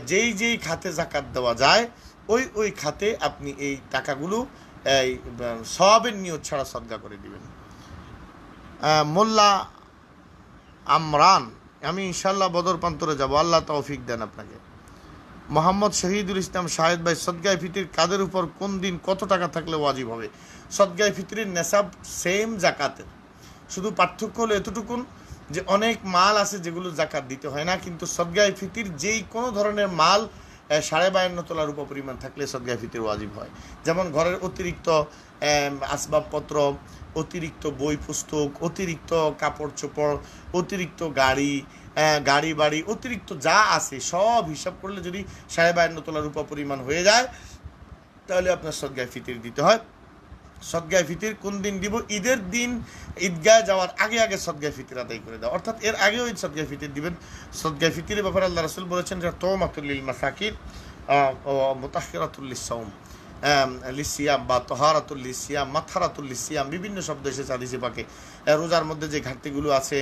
যেই খাতে জাকাত দেওয়া যায় ওই খাতে আপনি এই টাকাগুলো এই সওয়াবের নিয়ত ছাড়া সদকা করে দিবেন। মোল্লা আমরান, আমি ইনশাল্লাহ বদর প্রান্তরে যাব, আল্লাহ তৌফিক দেন আপনাকে। মোহাম্মদ শহীদুল ইসলাম শাহেদ ভাই, সদকায়ে ফিতর কাদের উপর কোন দিন কত টাকা থাকলে ওয়াজিব হবে? সদকায়ে ফিতরের নেশাব সেম জাকাতের, শুধু পার্থক্য হলো এতটুকুন যে অনেক মাল আছে যেগুলো জাকাত দিতে হয় না, কিন্তু সদকায়ে ফিতর যেই কোনো ধরনের মাল 52.5 তোলার উপর পরিমাণ থাকলে সদকায়ে ফিতর ওয়াজিব হয়। যেমন ঘরের অতিরিক্ত আসবাবপত্র, অতিরিক্ত বই পুস্তক, অতিরিক্ত কাপড় চোপড়, অতিরিক্ত গাড়ি বাড়ি, অতিরিক্ত যা আছে সব হিসাব করলে যদি 52.5 তোলার উপর পরিমাণ হয়ে যায় তাহলে আপনার সদকায়ে ফিতর দিতে হয়। সদকায়ে ফিতর কোন দিন দিব? ঈদের দিন ঈদগাহে যাওয়ার আগে আগে সদকায়ে ফিতর আদায় করে দাও, অর্থাৎ এর আগেও ঈদ সদকায়ে ফিতর দিবেন। সদকায়ে ফিতরের ব্যাপারে আল্লাহ রাসূল বলেছেন যে তুমাতুল লিল মাসাকিন ওয়া মুতাহহিরাতুল লিস-সাওম, লিসিয়াম বা তহারাতুল লিসিয়াম, মাথারাতুল লিসিয়াম, বিভিন্ন শব্দ এসেছে হাদিসে পাকে। রোজার মধ্যে যে ঘাটতিগুলো আছে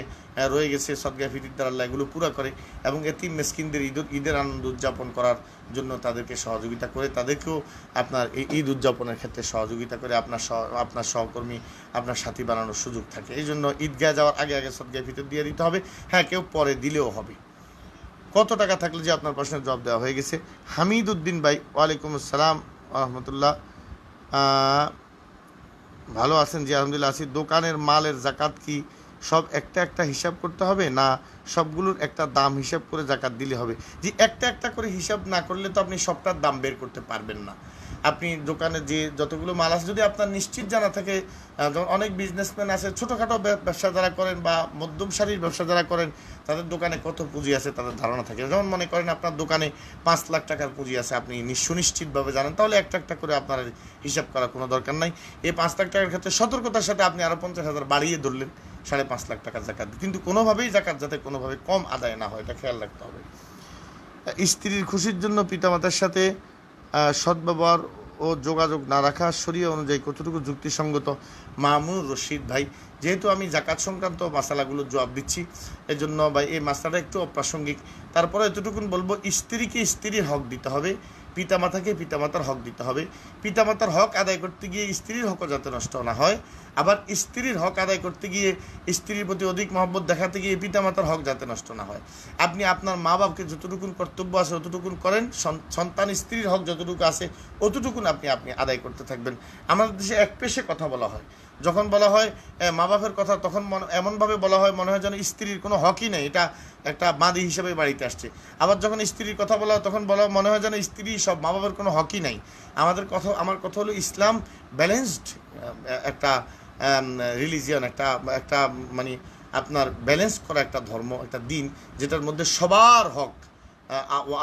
রয়ে গেছে সদকায়ে ফিতর দ্বারা আল্লাহ এগুলো পুরো করে, এবং এতিম মিসকিনদের ঈদের আনন্দ উদযাপন করার জন্য তাদেরকে সহযোগিতা করে, তাদেরকেও আপনার এই ঈদ উদযাপনের ক্ষেত্রে সহযোগিতা করে আপনার সহকর্মী, আপনার সাথী বানানোর সুযোগ থাকে। এই জন্য ঈদগাহে যাওয়ার আগে আগে সদকায়ে ফিতর দিয়ে দিতে হবে। হ্যাঁ, কেউ পরে দিলেও হবে। কত টাকা থাকলে যে আপনার প্রশ্নের জবাব দেওয়া হয়ে গেছে। হামিদ উদ্দিন ভাই, ওয়ালাইকুম আসসালাম রহমতুল্লাহ, ভালো আছেন? জি আলহামদুলিল্লাহ আছি। দোকানের মালের জাকাত কি সব একটা হিসাব করতে হবে, না সবগুলোর একটা দাম হিসাব করে জাকাত দিলে হবে? জি, একটা করে হিসাব না করলে তো আপনি সবটার দাম বের করতে পারবেন না। আপনি দোকানে যে যতগুলো মাল আছে যদি আপনার নিশ্চিত জানা থাকে, যেমন অনেক বিজনেসম্যান আছে ছোটোখাটো ব্যবসা যারা করেন বা মধ্যম সারির ব্যবসা যারা করেন, তাদের দোকানে কত পুঁজি আছে তাদের ধারণা থাকে। যেমন মনে করেন আপনার দোকানে 5 লাখ টাকার পুঁজি আছে, আপনি সুনিশ্চিতভাবে জানেন, তাহলে একটা করে আপনার হিসাব করার কোনো দরকার নাই। এই 5 লাখ টাকার ক্ষেত্রে সতর্কতার সাথে আপনি আরও 50,000 বাড়িয়ে ধরলেন 5.5 লাখ টাকার জাকাত, কিন্তু কোনোভাবেই জাকাত যাতে কোনোভাবে কম আদায় না হয় এটা খেয়াল রাখতে হবে। স্ত্রীর খুশির জন্য পিতামাতার সাথে সদ্ব্যবহার ও যোগাযোগ না রাখা শরীয়ত অনুযায়ী কতটুকু যুক্তিসঙ্গত? মামুনুর রশিদ ভাই, যেহেতু আমি জাকাত সংক্রান্ত মাসালাগুলোর জবাব দিচ্ছি এজন্য ভাই এই মাসালাটা একটু অপ্রাসঙ্গিক, তারপরে এতটুকুন বলবো, স্ত্রীকে স্ত্রীর হক দিতে হবে, পিতামাতাকে পিতামাতার হক দিতে হবে। পিতামাতার হক আদায় করতে গিয়ে স্ত্রীর হকও যাতে নষ্ট না হয়, আবার স্ত্রীর হক আদায় করতে গিয়ে স্ত্রীর প্রতি অধিক মহব্বত দেখাতে গিয়ে পিতামাতার হক যাতে নষ্ট না হয়। আপনি আপনার মা বাপকে যতটুকুন কর্তব্য আছে অতটুকুন করেন, সন্তান স্ত্রীর হক যতটুকু আছে অতটুকুন আপনি আদায় করতে থাকবেন। আমাদের দেশে এক পেশে কথা বলা হয়, যখন বলা হয় মা বাপের কথা তখন এমনভাবে বলা হয় মনে হয় যেন স্ত্রীর কোনো হকই নেই, এটা একটা বাঁধি হিসেবে বাড়িতে আসছে। আবার যখন স্ত্রীর কথা বলা হয় তখন মনে হয় যেন স্ত্রী সব, মা বাবার কোনো হকই নাই। আমার কথা হলো ইসলাম ব্যালেন্সড একটা রিলিজিয়ন, একটা মানে আপনার ব্যালেন্স করা একটা ধর্ম, একটা দিন যেটার মধ্যে সবার হক,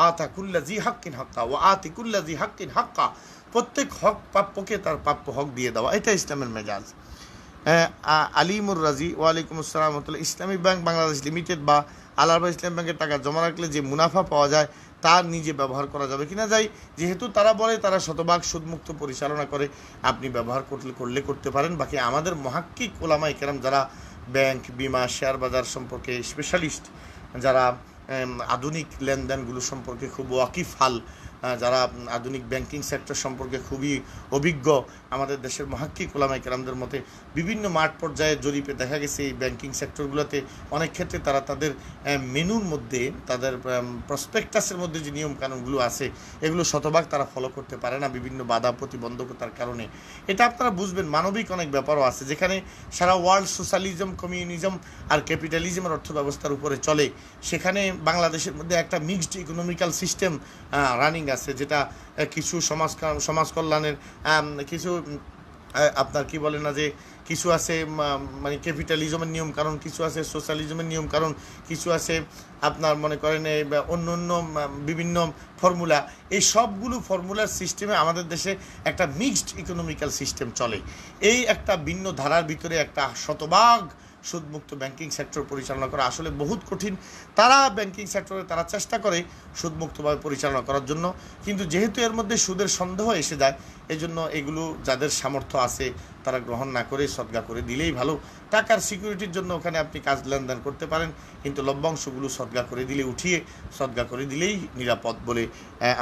আতা কুল্লাজি হাক্কিন হাক্কা আতি কুল্লাজি হাক্কিন হাক্কা, প্রত্যেক হক প্রাপ্যকে তার প্রাপ্য হক দিয়ে দেওয়া, এটা ইসলামের মেজাজ। আলিমুর রাজি, ওয়ালাইকুম আসসালাম রহমতুল্লাহ, ইসলামী ব্যাংক বাংলাদেশ লিমিটেড বা আলাহাবাদ ইসলামী ব্যাংকের টাকা জমা রাখলে যে মুনাফা পাওয়া যায় তা নিজে ব্যবহার করা যাবে কিনা যাই, যেহেতু তারা বলে তারা শতভাগ সুদমুক্ত পরিচালনা করে, আপনি ব্যবহার করলে করতে পারেন। বাকি আমাদের মুহাক্কিক ওলামায়ে কেরাম যারা ব্যাংক, বিমা, শেয়ার বাজার সম্পর্কে স্পেশালিস্ট, যারা আধুনিক লেনদেনগুলো সম্পর্কে খুব ওয়াকিফ হাল, যারা আধুনিক ব্যাংকিং সেক্টর সম্পর্কে খুবই অভিজ্ঞ, আমাদের দেশের মুহাক্কিক ওলামায়ে কেরামদের মতে বিভিন্ন মাঠ পর্যায়ে জরিপে দেখা গেছে এই ব্যাংকিং সেক্টরগুলোতে অনেক ক্ষেত্রে তারা তাদের মেনুর মধ্যে, তাদের প্রসপেক্টাসের মধ্যে যে নিয়মকানুনগুলো আছে এগুলো শতভাগ তারা ফলো করতে পারে না বিভিন্ন বাধা প্রতিবন্ধকতার কারণে। এটা আপনারা বুঝবেন, মানবিক অনেক ব্যাপারও আছে যেখানে সারা ওয়ার্ল্ড সোশ্যালিজম, কমিউনিজম আর ক্যাপিটালিজমের অর্থ ব্যবস্থার উপরে চলে, সেখানে বাংলাদেশের মধ্যে একটা মিক্সড ইকোনমিক্যাল সিস্টেম রানিং আছে, যেটা কিছু সমাজ কল্যাণের কিছু আপনার কি বলে না যে কিছু আছে মানে ক্যাপিটালিজমের নিয়ম কারণ, কিছু আছে সোশ্যালিজমের নিয়ম কারণ, কিছু আছে আপনার মনে করেন অন্য অন্য বিভিন্ন ফর্মুলা। এই সবগুলো ফর্মুলার সিস্টেমে আমাদের দেশে একটা মিক্সড ইকোনমিক্যাল সিস্টেম চলে। এই একটা ভিন্ন ধারার ভিতরে একটা শতভাগ সুদমুক্ত ব্যাংকিং সেক্টর পরিচালনা করা আসলে বহুত কঠিন। তারা ব্যাংকিং সেক্টরে তারা চেষ্টা করে সুদমুক্তভাবে পরিচালনা করার জন্য, কিন্তু যেহেতু এর মধ্যে সুদের সন্দেহ এসে যায়, এজন্য এগুলো যাদের সামর্থ্য আছে তারা গ্রহণ না করে সদকা করে দিলেই ভালো। টাকার সিকিউরিটির জন্য ওখানে আপনি কাজ লেনদেন করতে পারেন, কিন্তু লভ্যাংশগুলো সদকা করে দিলে, উঠিয়ে সদকা করে দিলেই নিরাপদ বলে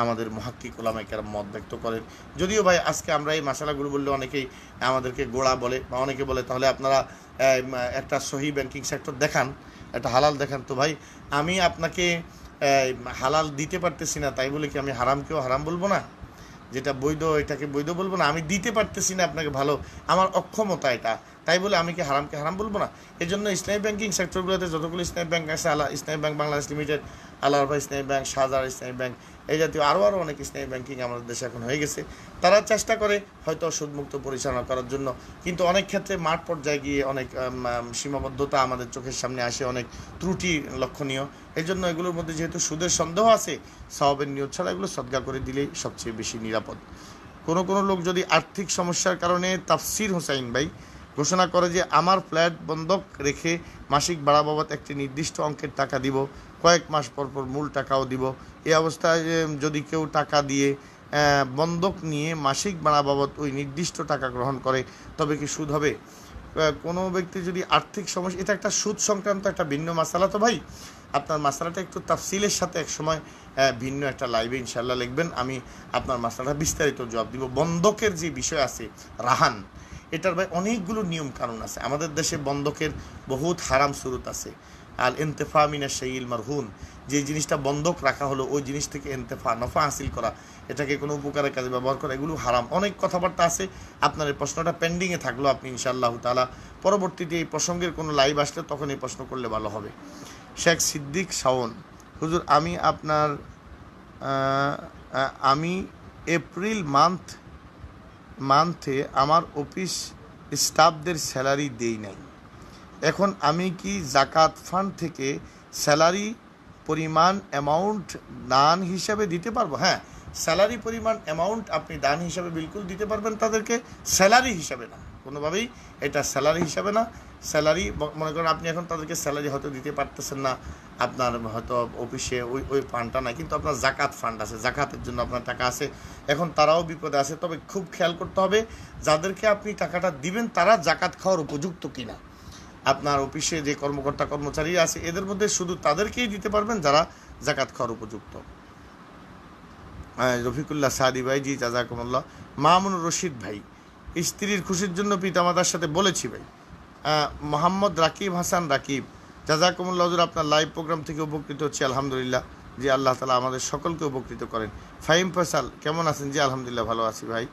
আমাদের মুহাক্কিক ওলামায়ে কেরাম মত ব্যক্ত করেন। যদিও ভাই আজকে আমরা এই মশালাগুলো বললে অনেকেই আমাদেরকে গোড়া বলে, বা অনেকে বলে তাহলে আপনারা একটা সহি ব্যাংকিং সেক্টর দেখান, একটা হালাল দেখান। তো ভাই আমি আপনাকে হালাল দিতে পারতেছি না তাই বলে কি আমি হারামকেও হারাম বলবো না? যেটা বৈধ এটাকে বৈধ বলবো না? আমি দিতে পারতেছি না আপনাকে ভালো, আমার অক্ষমতা এটা, তাই বলে আমি কি হারামকে হারাম বলবো না? এই জন্য ইসলামী ব্যাংকিং সেক্টরগুলোতে যতগুলো ইসলামী ব্যাংক আছে, ইসলামী ব্যাংক বাংলাদেশ লিমিটেড, আল্লাহর ইসলামী ব্যাংক, শাহজাহান ইসলামী ব্যাংক, এই জাতীয় আরও অনেক ইসলামী ব্যাংকিং আমাদের দেশে এখন হয়ে গেছে। তারা চেষ্টা করে হয়তো সুদমুক্ত পরিচালনা করার জন্য, কিন্তু অনেক ক্ষেত্রে মাঠ পর্যায়ে গিয়ে অনেক সীমাবদ্ধতা আমাদের চোখের সামনে আসে, অনেক ত্রুটি লক্ষণীয়। এই জন্য এগুলোর মধ্যে যেহেতু সুদের সন্দেহ আছে, সওয়াবের নিয়ত ছাড়া এগুলো সদকা করে দিলেই সবচেয়ে বেশি নিরাপদ। কোনো লোক যদি আর্থিক সমস্যার কারণে তাফসির হোসাইন ভাই ঘোষণা করে যে আমার ফ্ল্যাট বন্ধক রেখে মাসিক ভাড়া বাবদ একটি নির্দিষ্ট অঙ্কের টাকা দিব, কয়েক মাস পর মূল টাকাও দিব, এই অবস্থায় যদি কেউ টাকা দিয়ে বন্ধক নিয়ে মাসিক ভাড়া বাবদ ওই নির্দিষ্ট টাকা গ্রহণ করে তবে কি সুদ হবে? কোনো ব্যক্তি যদি আর্থিক সমস্যা, এটা একটা সুদ সংক্রান্ত একটা ভিন্ন মাসালা। তো ভাই আপনার মাসালাটা একটু তাফসিলের সাথে এক সময় ভিন্ন একটা লাইভে ইনশাল্লাহ লিখবেন, আমি আপনার মাসালাটা বিস্তারিত জবাব দিব। বন্ধকের যে বিষয় আছে রাহান, এটার ভাই অনেকগুলো নিয়ম কানুন আছে। আমাদের দেশে বন্ধকের বহুত হারাম সুরত আছে। আল ইন্তেফা মিনা শাইইল মারহুন, যে জিনিসটা বন্ধক রাখা হলো ওই জিনিস থেকে ইন্তেফা, নফা হাসিল করা, এটাকে কোনো উপকারের কাজে ব্যবহার করা, এগুলো হারাম। অনেক কথাবার্তা আছে। আপনার এই প্রশ্নটা পেন্ডিংয়ে থাকলো, আপনি ইনশাআল্লাহ তাআলা পরবর্তীতে এই প্রসঙ্গের কোনো লাইভ আসলে তখন এই প্রশ্ন করলে ভালো হবে। শেখ সিদ্দিক শাওন, হুজুর আমি এপ্রিল মান্থে আমার অফিস স্টাফদের স্যালারি দেই নাই, এখন আমি কি জাকাত ফান্ড থেকে স্যালারি পরিমাণ অ্যামাউন্ট দান হিসাবে দিতে পারবো? হ্যাঁ, স্যালারি পরিমাণ অ্যামাউন্ট আপনি দান হিসাবে বিলকুল দিতে পারবেন তাদেরকে, স্যালারি হিসাবে না, কোনোভাবেই এটা স্যালারি হিসাবে না। স্যালারি মনে করেন আপনি এখন তাদেরকে স্যালারি হয়তো দিতে পারতেছেন না, আপনার হয়তো অফিসে ওই ফান্ডটা নাই, কিন্তু আপনার জাকাত ফান্ড আছে, জাকাতের জন্য আপনার টাকা আছে, এখন তারাও বিপদে আছে। তবে খুব খেয়াল করতে হবে যাদেরকে আপনি টাকাটা দিবেন তারা জাকাত খাওয়ার উপযুক্ত কিনা। আপনার অফিসে যে কর্মকর্তা কর্মচারী আছে এদের মধ্যে শুধু তাদেরকেই দিতে পারবেন যারা জাকাত খাওয়ার উপযুক্ত। রফিকুল্লাহ সাদি ভাই, জি জাযাকুমুল্লাহ। মামুনুর রশিদ ভাই, স্ত্রীর খুশির জন্য পিতামাতার সাথে বলেছি ভাই। মোহাম্মদ রাকিব হাসান রাকিব, জাযাকুমুল্লাহ হুজুর, আপনার লাইভ প্রোগ্রাম থেকে উপকৃত হচ্ছি আলহামদুলিল্লাহ। জি আল্লাহ তাআলা আমাদের সকলকে উপকৃত করেন। ফাহিম ফয়সাল, কেমন আছেন? জি আলহামদুলিল্লাহ ভালো আছি ভাই।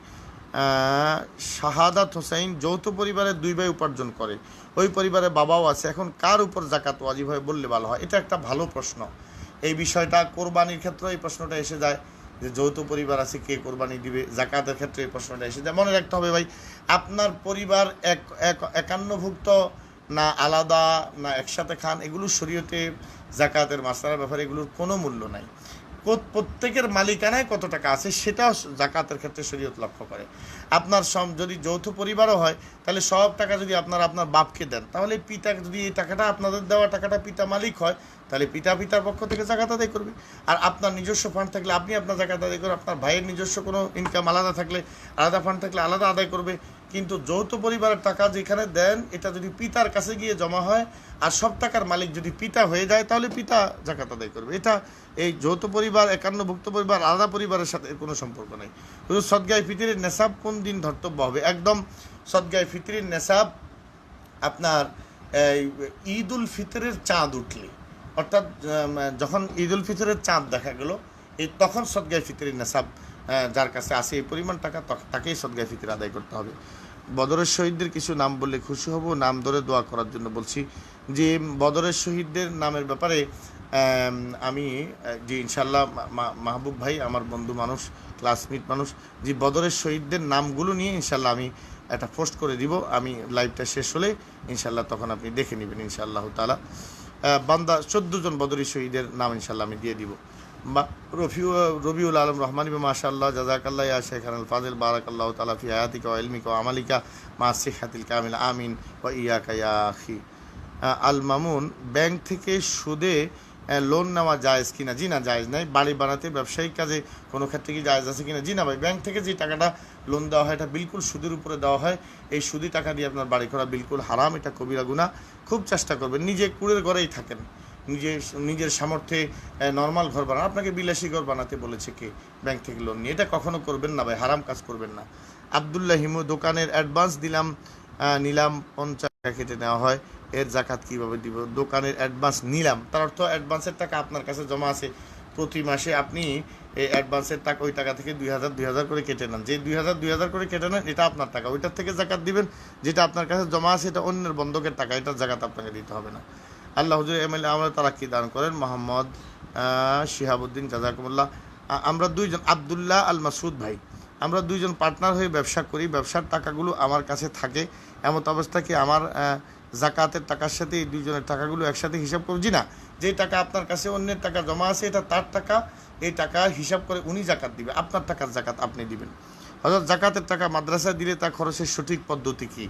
শাহাদাত হোসাইন, যৌথ পরিবারের 2 ভাই উপার্জন করে, ওই পরিবারে বাবাও আছে, এখন কার উপর জাকাত ওয়াজিব হয় বললে ভালো হয়? এটা একটা ভালো প্রশ্ন। এই বিষয়টা কোরবানির ক্ষেত্রে এই প্রশ্নটা এসে যায় যে যৌথ পরিবার আছে, কে কোরবানি দিবে? জাকাতের ক্ষেত্রে এই প্রশ্নটা এসে যায়। মনে রাখতে হবে ভাই, আপনার পরিবার একান্নভুক্ত না আলাদা না একসাথে খান, এগুলো শরীয়তে জাকাতের মাসলার ব্যাপারে এগুলোর কোনো মূল্য নাই। প্রত্যেকের মালিকানায় কত টাকা আছে সেটাও জাকাতের ক্ষেত্রে শরীয়ত লক্ষ্য করে। আপনার যদি যৌথ পরিবারও হয় তাহলে সব টাকা যদি আপনার বাপকে দেন, তাহলে পিতা যদি এই টাকাটা আপনাদের দেওয়া টাকাটা পিতা মালিক হয়, তাহলে পিতার পক্ষ থেকে জাকাত আদায় করবে। আর আপনার নিজস্ব ফান্ড থাকলে আপনি আপনার জাকাত আদায় করবেন, আপনার ভাইয়ের নিজস্ব কোনো ইনকাম আলাদা থাকলে, আলাদা ফান্ড থাকলে আলাদা আদায় করবে। কিন্তু যৌথ পরিবারের টাকা যেখানে দেন, এটা যদি পিতার কাছে গিয়ে জমা হয় আর সব টাকার মালিক যদি পিতা হয়ে যায়, তাহলে পিতা জাকাত আদায় করবে। এটা এই যৌথ পরিবার, একান্নভুক্ত পরিবার, আলাদা পরিবারের সাথে কোনো সম্পর্ক নেই। শুধু সদগায়ে ফিতরের নেশাব কোন দিন ধর্তব্য হবে, একদম সদগায়ে ফিতরের নেশাব আপনার ঈদ উল ফিতরের চাঁদ উঠলে, অর্থাৎ যখন ঈদ উল ফিতরের চাঁদ দেখা গেল, তখন সদগায়ে ফিতরের নেশাব যার কাছে আসে এই পরিমাণ টাকা, তাকেই সদগায়ে ফিতর আদায় করতে হবে। বদরের শহীদদের কিছু নাম বললে খুশি হব, নাম ধরে দোয়া করার জন্য বলছি। যে বদরের শহীদদের নামের ব্যাপারে আমি যে ইনশাল্লাহ মাহবুব ভাই আমার বন্ধু মানুষ, ক্লাসমেট মানুষ, যে বদরের শহীদদের নামগুলো নিয়ে ইনশাল্লাহ আমি একটা পোস্ট করে দিব। আমি লাইভটা শেষ হলে ইনশাল্লাহ তখন আপনি দেখে নেবেন ইনশাআল্লাহ তাআলা। বান্দা 14 জন বদরি শহীদের নাম ইনশাল্লাহ আমি দিয়ে দিব। রবিউল আলম রহমানি মাশাআল্লাহ, জাযাকাল্লাহ ইয়া শেখান আল ফাজিল, বারাকাল্লাহু তাআলা ফি হায়াতিকা ওয়া ইলমিকা ওয়া আমালিকা মা সিহাতিল কামিল, আমিন ওয়া ইয়াকা ইয়া আখি। আল মামুন, ব্যাংক থেকে সুদে লোন নেওয়া জায়েজ কিনা? জি না, জায়েজ নাই। বাড়ি বানাতে, ব্যবসায়িক কাজে কোনো ক্ষেত্রে কি জায়েজ আছে কিনা? জি না ভাই, ব্যাংক থেকে যে টাকাটা লোন দেওয়া হয় এটা বিলকুল সুদের উপরে দেওয়া হয়। এই সুদি টাকা দিয়ে আপনার বাড়ি করা বিলকুল হারাম, এটা কবিরা গুনাহ। খুব চেষ্টা করবেন নিজে কুড়ের ঘরেই থাকেন, নিজের সামর্থ্যে নর্মাল ঘর বানান। আপনাকে বিলাসী ঘর বানাতে বলেছে কে? ব্যাংক থেকে লোন নিয়ে। এটা কখনো করবেন না ভাই, হারাম কাজ করবেন না। আবদুল্লাহ হিমু, দোকানের অ্যাডভান্স নিলাম 50 টাকা কেটে নেওয়া হয়, এর জাকাত কিভাবে দিব? দোকানের অ্যাডভান্স নিলাম, তার অর্থ অ্যাডভান্সের টাকা আপনার কাছে জমা আছে, প্রতি মাসে আপনি এই অ্যাডভান্সের টাকা, ওই টাকা থেকে 2000 করে কেটে নেন। যে 2000 করে কেটে নেন এটা আপনার টাকা, ওইটার থেকে জাকাত দিবেন। যেটা আপনার কাছে জমা আছে এটা অন্যের বন্ধকের টাকা, এটার জাকাত আপনাকে দিতে হবে না। আল্লাহ হুজুর এমএলএ আমরা তারাক্কি দান করেন। মোহাম্মদ শিহাবুদ্দিন, জাযাকুমুল্লাহ। আমরা দুইজন, আবদুল্লাহ আল মাসুদ ভাই, আমরা দুইজন পার্টনার হয়ে ব্যবসা করি, ব্যবসার টাকাগুলো আমার কাছে থাকে, এমত অবস্থা কি আমার জাকাতের টাকার সাথে এই দুইজনের টাকাগুলো একসাথে হিসাব করব? জি না, যে টাকা আপনার কাছে অন্যের টাকা জমা আছে এটা তার টাকা, এই টাকা হিসাব করে উনি জাকাত দিবে, আপনার টাকার জাকাত আপনি দিবেন। অর্থাৎ জাকাতের টাকা মাদ্রাসায় দিলে তা খরচের সঠিক পদ্ধতি কি?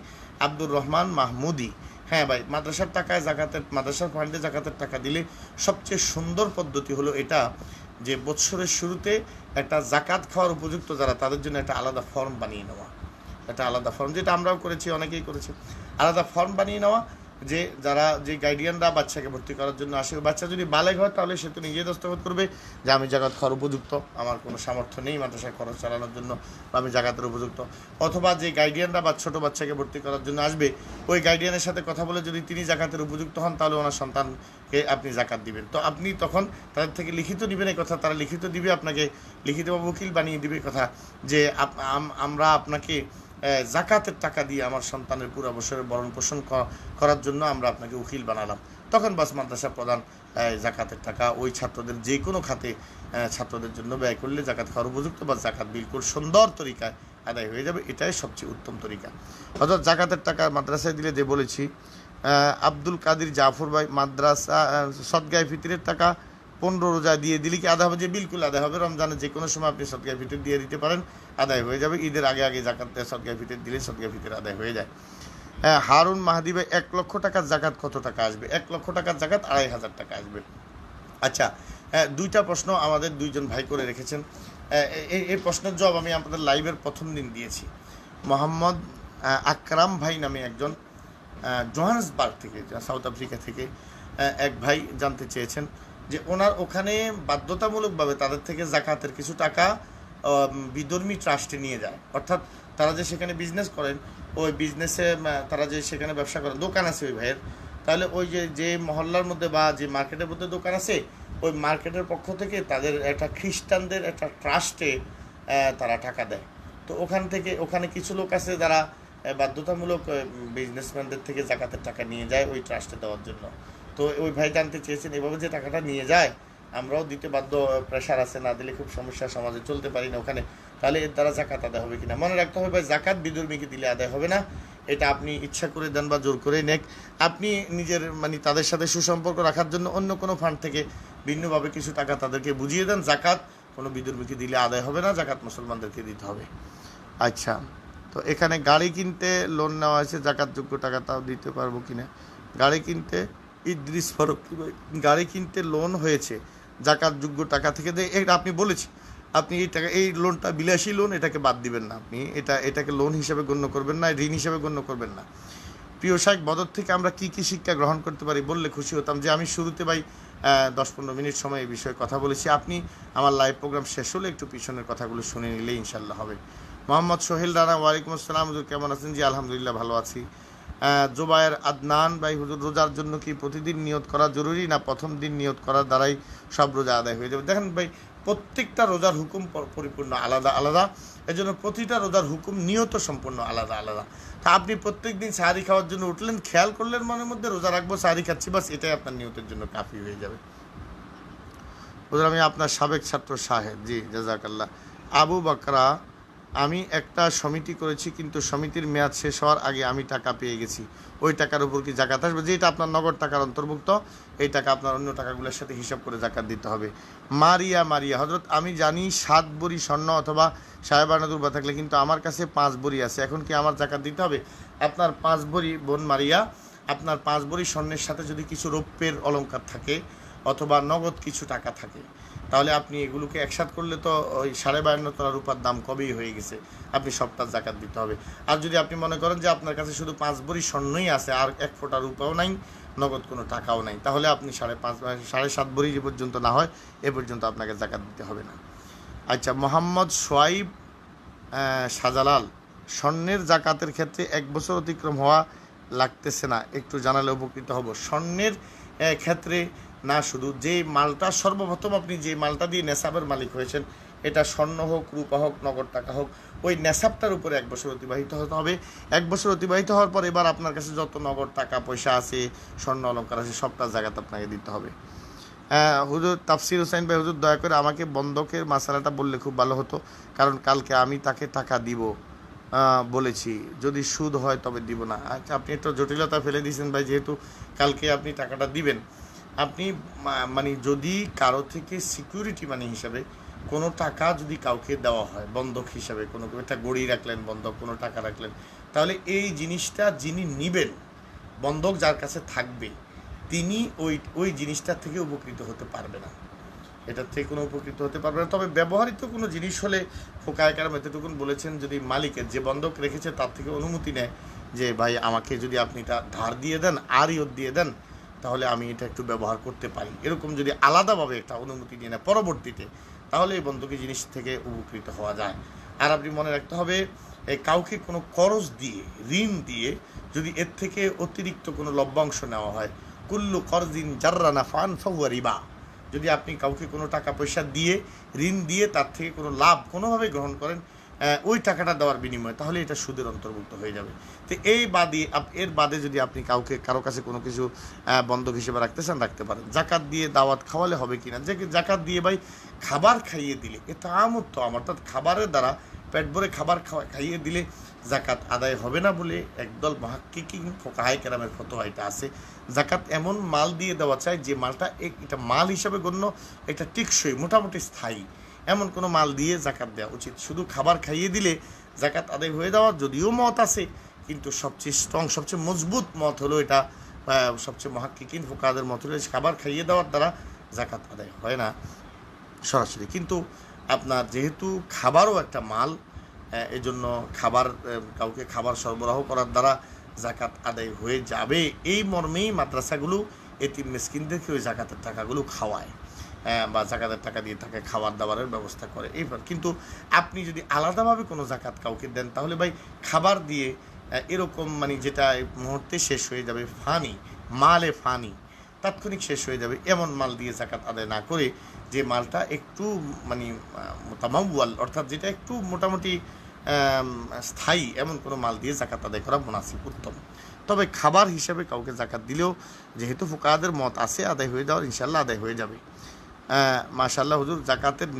আব্দুর রহমান মাহমুদি, হ্যাঁ ভাই, মাদ্রাসার টাকায় জাকাতের, মাদ্রাসার ফান্ডে জাকাতের টাকা দিলে সবচেয়ে সুন্দর পদ্ধতি হলো এটা, যে বৎসরের শুরুতে একটা জাকাত খাওয়ার উপযুক্ত যারা, তাদের জন্য একটা আলাদা ফর্ম বানিয়ে নেওয়া, একটা আলাদা ফর্ম, যেটা আমরাও করেছি, অনেকেই করেছে, আলাদা ফর্ম বানিয়ে নেওয়া। যে যারা, যে গার্ডিয়ানরা বাচ্চাকে ভর্তি করার জন্য আসে, বাচ্চা যদি বালেগ হয় তাহলে সে তো নিজেই দস্তখত করবে যে আমি জাকাত খাওয়ার উপযুক্ত, আমার কোনো সামর্থ্য নেই মাদ্রাসায় খরচ চালানোর জন্য, বা আমি জাকাতের উপযুক্ত। অথবা যে গার্ডিয়ানরা বা ছোটো বাচ্চাকে ভর্তি করার জন্য আসবে, ওই গার্ডিয়ানের সাথে কথা বলে যদি তিনি জাকাতের উপযুক্ত হন, তাহলে ওনার সন্তানকে আপনি জাকাত দিবেন। তো আপনি তখন তাদের থেকে লিখিত দিবেন এই কথা, তারা লিখিত দিবে আপনাকে, লিখিতভাবে উকিল বানিয়ে দিবে কথা যে আমরা আপনাকে জাকাতের টাকা দিয়ে আমার সন্তানের পুরো বছরের ভরণ পোষণ করার জন্য আমরা আপনাকে উকিল বানালাম। তখন বাস মাদ্রাসা প্রধান জাকাতের টাকা ওই ছাত্রদের যে কোনো খাতে ছাত্রদের জন্য ব্যয় করলে জাকাত খাওয়ার উপযুক্ত, বা জাকাত বিলকুল সুন্দর তরিকায় আদায় হয়ে যাবে, এটাই সবচেয়ে উত্তম তরিকা। অর্থাৎ জাকাতের টাকা মাদ্রাসায় দিলে, যে বলেছি আব্দুল কাদির জাফর ভাই, মাদ্রাসা সদগায়ে ফিতরের টাকা 15 রোজা দিয়ে দিলে কি আদায় হবে? যে বিলকুল আদায় হবে। রমজানের যে কোনো সময় আপনি সদগায়ে ফিতর দিয়ে দিতে পারেন, আদায় হয়ে যাবে। ঈদের আগে আগে জাকাত সদগায়ে ফিতর দিলে সদগায়ে ফিতর আদায় হয়ে যায়। হারুন মাহাদি ভাই, 1 লক্ষ টাকার জাকাত কত টাকা আসবে? 1 লক্ষ টাকার জাকাত 2500 টাকা আসবে। আচ্ছা, 2টা প্রশ্ন আমাদের 2জন ভাই করে রেখেছেন। এই প্রশ্নের জবাব আমি আপনাদের লাইভের প্রথম দিন দিয়েছি। মোহাম্মদ আকরাম ভাই নামে একজন জোহান্সবার্গ থেকে, সাউথ আফ্রিকা থেকে এক ভাই জানতে চেয়েছেন যে ওনার ওখানে বাধ্যতামূলকভাবে তাদের থেকে জাকাতের কিছু টাকা বিধর্মী ট্রাস্টে নিয়ে যায়। অর্থাৎ তারা যে সেখানে বিজনেস করেন, ওই বিজনেসে তারা যে সেখানে ব্যবসা করেন, দোকান আছে ওই ভাইয়ের, তাহলে ওই যে মহল্লার মধ্যে বা যে মার্কেটের মধ্যে দোকান আছে, ওই মার্কেটের পক্ষ থেকে তাদের একটা খ্রিস্টানদের একটা ট্রাস্টে তারা টাকা দেয়। তো ওখানে কিছু লোক আছে যারা বাধ্যতামূলক বিজনেসম্যানদের থেকে জাকাতের টাকা নিয়ে যায় ওই ট্রাস্টে দেওয়ার জন্য। তো ওই ভাই জানতে চেয়েছেন এভাবে যে টাকাটা নিয়ে যায় আমরাও দিতে বাধ্য, প্রেশার আছে, না দিলে খুব সমস্যা, সমাজে চলতে পারি না ওখানে, তাহলে এর দ্বারা জাকাত আদায় হবে কিনা? মনে রাখতে হবে ভাই, জাকাত বিধর্মীকে দিলে আদায় হবে না, এটা আপনি ইচ্ছা করে দেন বা জোর করে নেক। আপনি নিজের তাদের সাথে সুসম্পর্ক রাখার জন্য অন্য কোনো ফান্ড থেকে ভিন্নভাবে কিছু টাকা তাদেরকে বুঝিয়ে দেন। জাকাত কোনো বিধর্মীকে দিলে আদায় হবে না, জাকাত মুসলমানদেরকে দিতে হবে। আচ্ছা, তো এখানে গাড়ি কিনতে লোন নেওয়া হয়েছে, জাকাতযোগ্য টাকা তাও দিতে পারবো কিনা? গাড়ি কিনতে ইদ্রিস ফারুক, গাড়ি কিনতে লোন হয়েছে, জাকাতযোগ্য টাকা থেকে দেয়, এটা আপনি বলেছি। আপনি এই টাকা, এই লোনটা বিলাসী লোন, এটাকে বাদ দিবেন না, আপনি এটাকে লোন হিসেবে গণ্য করবেন না, ঋণ হিসেবে গণ্য করবেন না। প্রিয় শাইখ, বদর থেকে আমরা কি কি শিক্ষা গ্রহণ করতে পারি বললে খুশি হতাম। যে আমি শুরুতে ভাই 10-15 মিনিট সময় এই বিষয়ে কথা বলেছি, আপনি আমার লাইভ প্রোগ্রাম শেষ হলে একটু পিছনের কথাগুলো শুনে নিলে ইনশাল্লাহ হবে। মোহাম্মদ সোহেল রানা, ওয়ালাইকুম আসসালাম হুজুর, কেমন আছেন? জি আলহামদুলিল্লাহ ভালো আছি। জোবায়ের আদনান ভাই, হুজুর রোজার জন্য কি প্রতিদিন নিয়ত করা জরুরি, না প্রথম দিন নিয়ত করার দ্বারাই সব রোজা আদায় হয়ে যাবে? দেখেন ভাই, প্রত্যেকটা রোজার হুকুম পরিপূর্ণ আলাদা আলাদা, এজন্য প্রতিটা রোজার হুকুম নিয়ত সম্পূর্ণ আলাদা আলাদা। তা আপনি প্রত্যেক দিন সাহারি খাওয়ার জন্য উঠলেন, খেয়াল করলেন মনের মধ্যে রোজা রাখবো, সাহারি খাচ্ছি, বাস এটাই আপনার নিয়তের জন্য কাফি হয়ে যাবে। হুজুর আমি আপনার সাবেক ছাত্র সাহেব। জি জাযাকাল্লাহ। আবু বকরা, আমি একটা সমিতি করেছি, কিন্তু সমিতির মেয়াদ শেষ হওয়ার আগে আমি টাকা পেয়ে গেছি, ওই টাকার উপর কি জাকাত আসবে? যে এটা আপনার নগদ টাকার অন্তর্ভুক্ত, এই টাকা আপনার অন্য টাকাগুলোর সাথে হিসাব করে জাকাত দিতে হবে। মারিয়া, হজরত আমি জানি 7 ভরি স্বর্ণ অথবা সাহেবানা দুর্বা থাকলে, কিন্তু আমার কাছে 5 ভরি আছে, এখন কি আমার জাকাত দিতে হবে? আপনার 5 ভরি, বোন মারিয়া, আপনার 5 ভরি স্বর্ণের সাথে যদি কিছু রৌপ্যের অলংকার থাকে অথবা নগদ কিছু টাকা থাকে, তাহলে আপনি এগুলোকে একসাথ করলে তো ওই 52.5 তোলা রূপার দাম কবেই হয়ে গেছে, আপনি সবটার জাকাত দিতে হবে। আর যদি আপনি মনে করেন যে আপনার কাছে শুধু 5 ভরি স্বর্ণই আছে, আর 1 ফোঁটা রূপাও নাই, নগদ কোনো টাকাও নাই, তাহলে আপনি 7.5 ভরি যে পর্যন্ত না হয় এ পর্যন্ত আপনাকে জাকাত দিতে হবে না। আচ্ছা, মোহাম্মদ সোয়াইব শাহজালাল, স্বর্ণের জাকাতের ক্ষেত্রে 1 বছর অতিক্রম হওয়া লাগতেছে না, একটু জানালে উপকৃত হব। স্বর্ণের ক্ষেত্রে না, শুধু যে মালটা সর্বপ্রথম আপনি যে মালটা দিয়ে নেশাবের মালিক হয়েছেন, এটা স্বর্ণ হোক, রূপা হোক, নগদ টাকা হোক, ওই নেশাবটার উপরে 1 বছর অতিবাহিত হতে হবে। 1 বছর অতিবাহিত হওয়ার পর এবার আপনার কাছে যত নগদ টাকা পয়সা আছে, স্বর্ণ অলঙ্কার আছে, সবটার জায়গাতে আপনাকে দিতে হবে। হুজুর তাফসির হোসেন ভাই, হুজুর দয়া করে আমাকে বন্ধকের মাসালাটা বললে খুব ভালো হতো, কারণ কালকে আমি তাকে টাকা দিব বলেছি, যদি সুদ হয় তবে দিব না। আচ্ছা, আপনি একটু জটিলতা ফেলে দিয়েছেন ভাই, যেহেতু কালকে আপনি টাকাটা দিবেন, আপনি মানে যদি কারো থেকে সিকিউরিটি মানি হিসাবে কোনো টাকা যদি কাউকে দেওয়া হয় বন্ধক হিসাবে, কোনো একটা গড়ি রাখলেন বন্ধক, কোনো টাকা রাখলেন, তাহলে এই জিনিসটা যিনি নিবেন, বন্ধক যার কাছে থাকবে, তিনি ওই জিনিসটার থেকে উপকৃত হতে পারবে না, এটার থেকে কোনো উপকৃত হতে পারবে না। তবে ব্যবহৃত কোনো জিনিস হলে ফোকায়ে কেরাম এতটুকুন বলেছেন, যদি মালিকের যে বন্ধক রেখেছে তার থেকে অনুমতি নেয় যে ভাই আমাকে যদি আপনি এটা ধার দিয়ে দেন আর ইয়ত দিয়ে দেন, তাহলে আমি এটা একটু ব্যবহার করতে পারি, এরকম যদি আলাদাভাবে একটা অনুমতি নিয়ে নেয় পরবর্তীতে, তাহলে এই বন্ধকি জিনিস থেকে উপকৃত হওয়া যায়। আর আপনি মনে রাখতে হবে, কাউকে কোনো করজ দিয়ে, ঋণ দিয়ে যদি এর থেকে অতিরিক্ত কোনো লভ্যাংশ নেওয়া হয়, কুল্লু করজিন জাররা নাফান ফাহুয়া রিবা, যদি আপনি কাউকে কোনো টাকা পয়সা দিয়ে, ঋণ দিয়ে তার থেকে কোনো লাভ কোনোভাবে গ্রহণ করেন ওই টাকাটা দেওয়ার বিনিময়ে, তাহলে এটা সুদের অন্তর্ভুক্ত হয়ে যাবে। তো এর বাদে যদি আপনি কারো কাছে কোনো কিছু বন্ধক হিসেবে রাখতে চান, রাখতে পারেন। জাকাত দিয়ে দাওয়াত খাওয়ালে হবে কিনা? যে জাকাত দিয়ে ভাই খাবার খাইয়ে দিলে, এটা আমত্ত অর্থাৎ খাবারের দ্বারা পেট ভরে খাবার খাইয়ে দিলে জাকাত আদায় হবে না বলে একদল মুহাক্কিকিন ফোকাহায়ে কেরামের ফতোয়া এটা আছে। জাকাত এমন মাল দিয়ে দেওয়া চাই যে মালটা এটা মাল হিসাবে গণ্য, এটা টিকসই, মোটামুটি স্থায়ী, এমন কোনো মাল দিয়ে জাকাত দেওয়া উচিত। শুধু খাবার খাইয়ে দিলে জাকাত আদায় হয়ে যাওয়ার যদিও মত আছে, কিন্তু সবচেয়ে স্ট্রং, সবচেয়ে মজবুত মত হলো এটা, সবচেয়ে মুহাক্কিকিন ফোকাহাদের মত হলো খাবার খাইয়ে দেওয়ার দ্বারা জাকাত আদায় হয় না সরাসরি। কিন্তু আপনার যেহেতু খাবারও একটা মাল, এজন্য কাউকে খাবার সরবরাহ করার দ্বারা জাকাত আদায় হয়ে যাবে, এই মর্মেই মাদ্রাসাগুলো এতিম মিসকিনদেরকে ওই জাকাতের টাকাগুলো খাওয়ায়, বা জাকাতের টাকা দিয়ে তাকে খাবার দাবারের ব্যবস্থা করে। এইবার কিন্তু আপনি যদি আলাদাভাবে কোনো জাকাত কাউকে দেন, তাহলে ভাই খাবার দিয়ে এরকম মানে যেটা মুহূর্তে শেষ হয়ে যাবে, মালে ফানি, তাৎক্ষণিক শেষ হয়ে যাবে, এমন মাল দিয়ে জাকাত আদায় না করে যে মালটা একটু মানে তামাওয়াল, অর্থাৎ যেটা একটু মোটামুটি স্থায়ী, এমন কোনো মাল দিয়ে জাকাত আদায় করা মুনাসিব, উত্তম। তবে খাবার হিসাবে কাউকে জাকাত দিলেও যেহেতু ফুকাহাদের মত আছে, আদায় হয়ে যাওয়ার ইনশাল্লাহ আদায় হয়ে যাবে। মাশাআল্লাহ হুজুর, জাকাতের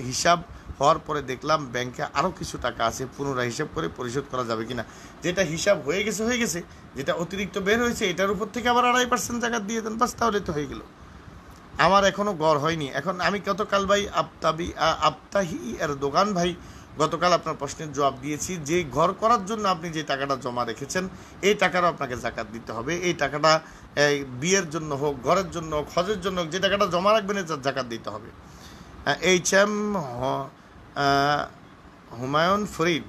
হিসাব হওয়ার পরে দেখলাম ব্যাংকে আরও কিছু টাকা আছে, পুনরায় হিসাব করে পরিশোধ করা যাবে কিনা? যেটা হিসাব হয়ে গেছে, যেটা অতিরিক্ত বের হয়েছে এটার উপর থেকে আবার 2.5% জাকাত দিয়ে দেন, বাস, তাহলে তো হয়ে গেল। আমার এখনও গড় হয়নি। এখন আমি গতকাল ভাই আপতাহি এর দোকান ভাই গতকাল আপনার প্রশ্নের জবাব দিয়েছি যে ঘর করার জন্য আপনি যে টাকাটা জমা রেখেছেন এই টাকারও আপনাকে জাকাত দিতে হবে। এই টাকাটা বিয়ের জন্য হোক, ঘরের জন্য হোক, হজের জন্য হোক, যে টাকাটা জমা রাখবেন এটার জাকাত দিতে হবে। এইচ.এম. হুমায়ুন ফরিদ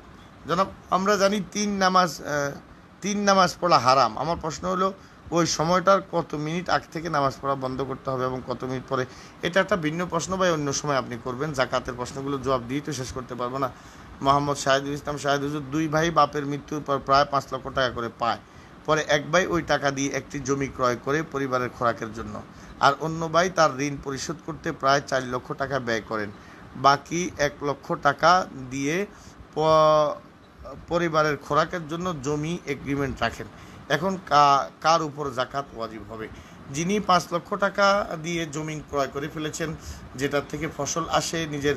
জনাব, আমরা জানি তিন নামাজ পড়া হারাম। আমার প্রশ্ন হলো ওই সময়টার কত মিনিট আগ থেকে নামাজ পড়া বন্ধ করতে হবে এবং কত মিনিট পরে? এটা একটা ভিন্ন প্রশ্ন ভাই, অন্য সময় আপনি করবেন। জাকাতের প্রশ্নগুলো জবাব দিয়ে তো শেষ করতে পারবো না। মোহাম্মদ শাহিদুল ইসলাম শাহিদ হুজুর, 2 ভাই বাপের মৃত্যুর পর প্রায় 5 লক্ষ টাকা করে পায়। পরে এক ভাই ওই টাকা দিয়ে একটি জমি ক্রয় করে পরিবারের খোরাকের জন্য, আর অন্য ভাই তার ঋণ পরিশোধ করতে প্রায় 4 লক্ষ টাকা ব্যয় করেন। বাকি 1 লক্ষ টাকা দিয়ে পরিবারের খোরাকের জন্য জমি এগ্রিমেন্ট রাখেন। এখন কার উপর জাকাত ওয়াজিব হবে? যিনি 5 লক্ষ টাকা দিয়ে জমি ক্রয় করে ফেলেছেন, যেটার থেকে ফসল আসে নিজের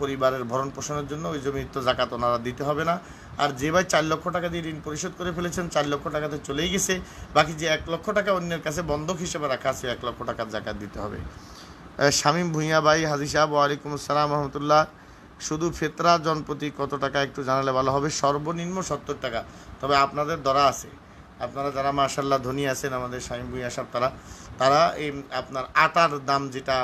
পরিবারের ভরণ পোষণের জন্য, ওই জমির তো জাকাত ওনারা দিতে হবে না। আর যে ভাই 4 লক্ষ টাকা দিয়ে ঋণ পরিশোধ করে ফেলেছেন, 4 লক্ষ টাকাতে চলেই গেছে, বাকি যে 1 লক্ষ টাকা অন্যের কাছে বন্ধক হিসেবে রাখা আছে 1 লক্ষ টাকার জাকাত দিতে হবে। শামীম ভুঁইয়া ভাই, হাজি সাহেব, ওয়ালাইকুম আসসালাম রহমতুল্লাহ, শুধু ফেতরা জনপ্রতি কত টাকা একটু জানালে ভালো হবে। সর্বনিম্ন 70 টাকা। তবে আপনাদের ধরা আছে, আপনারা যারা মাশাআল্লাহ ধনী আছেন আমাদের শামীম ভুঁইয়া সাহেব, তারা এই আপনার আটার দাম যেটা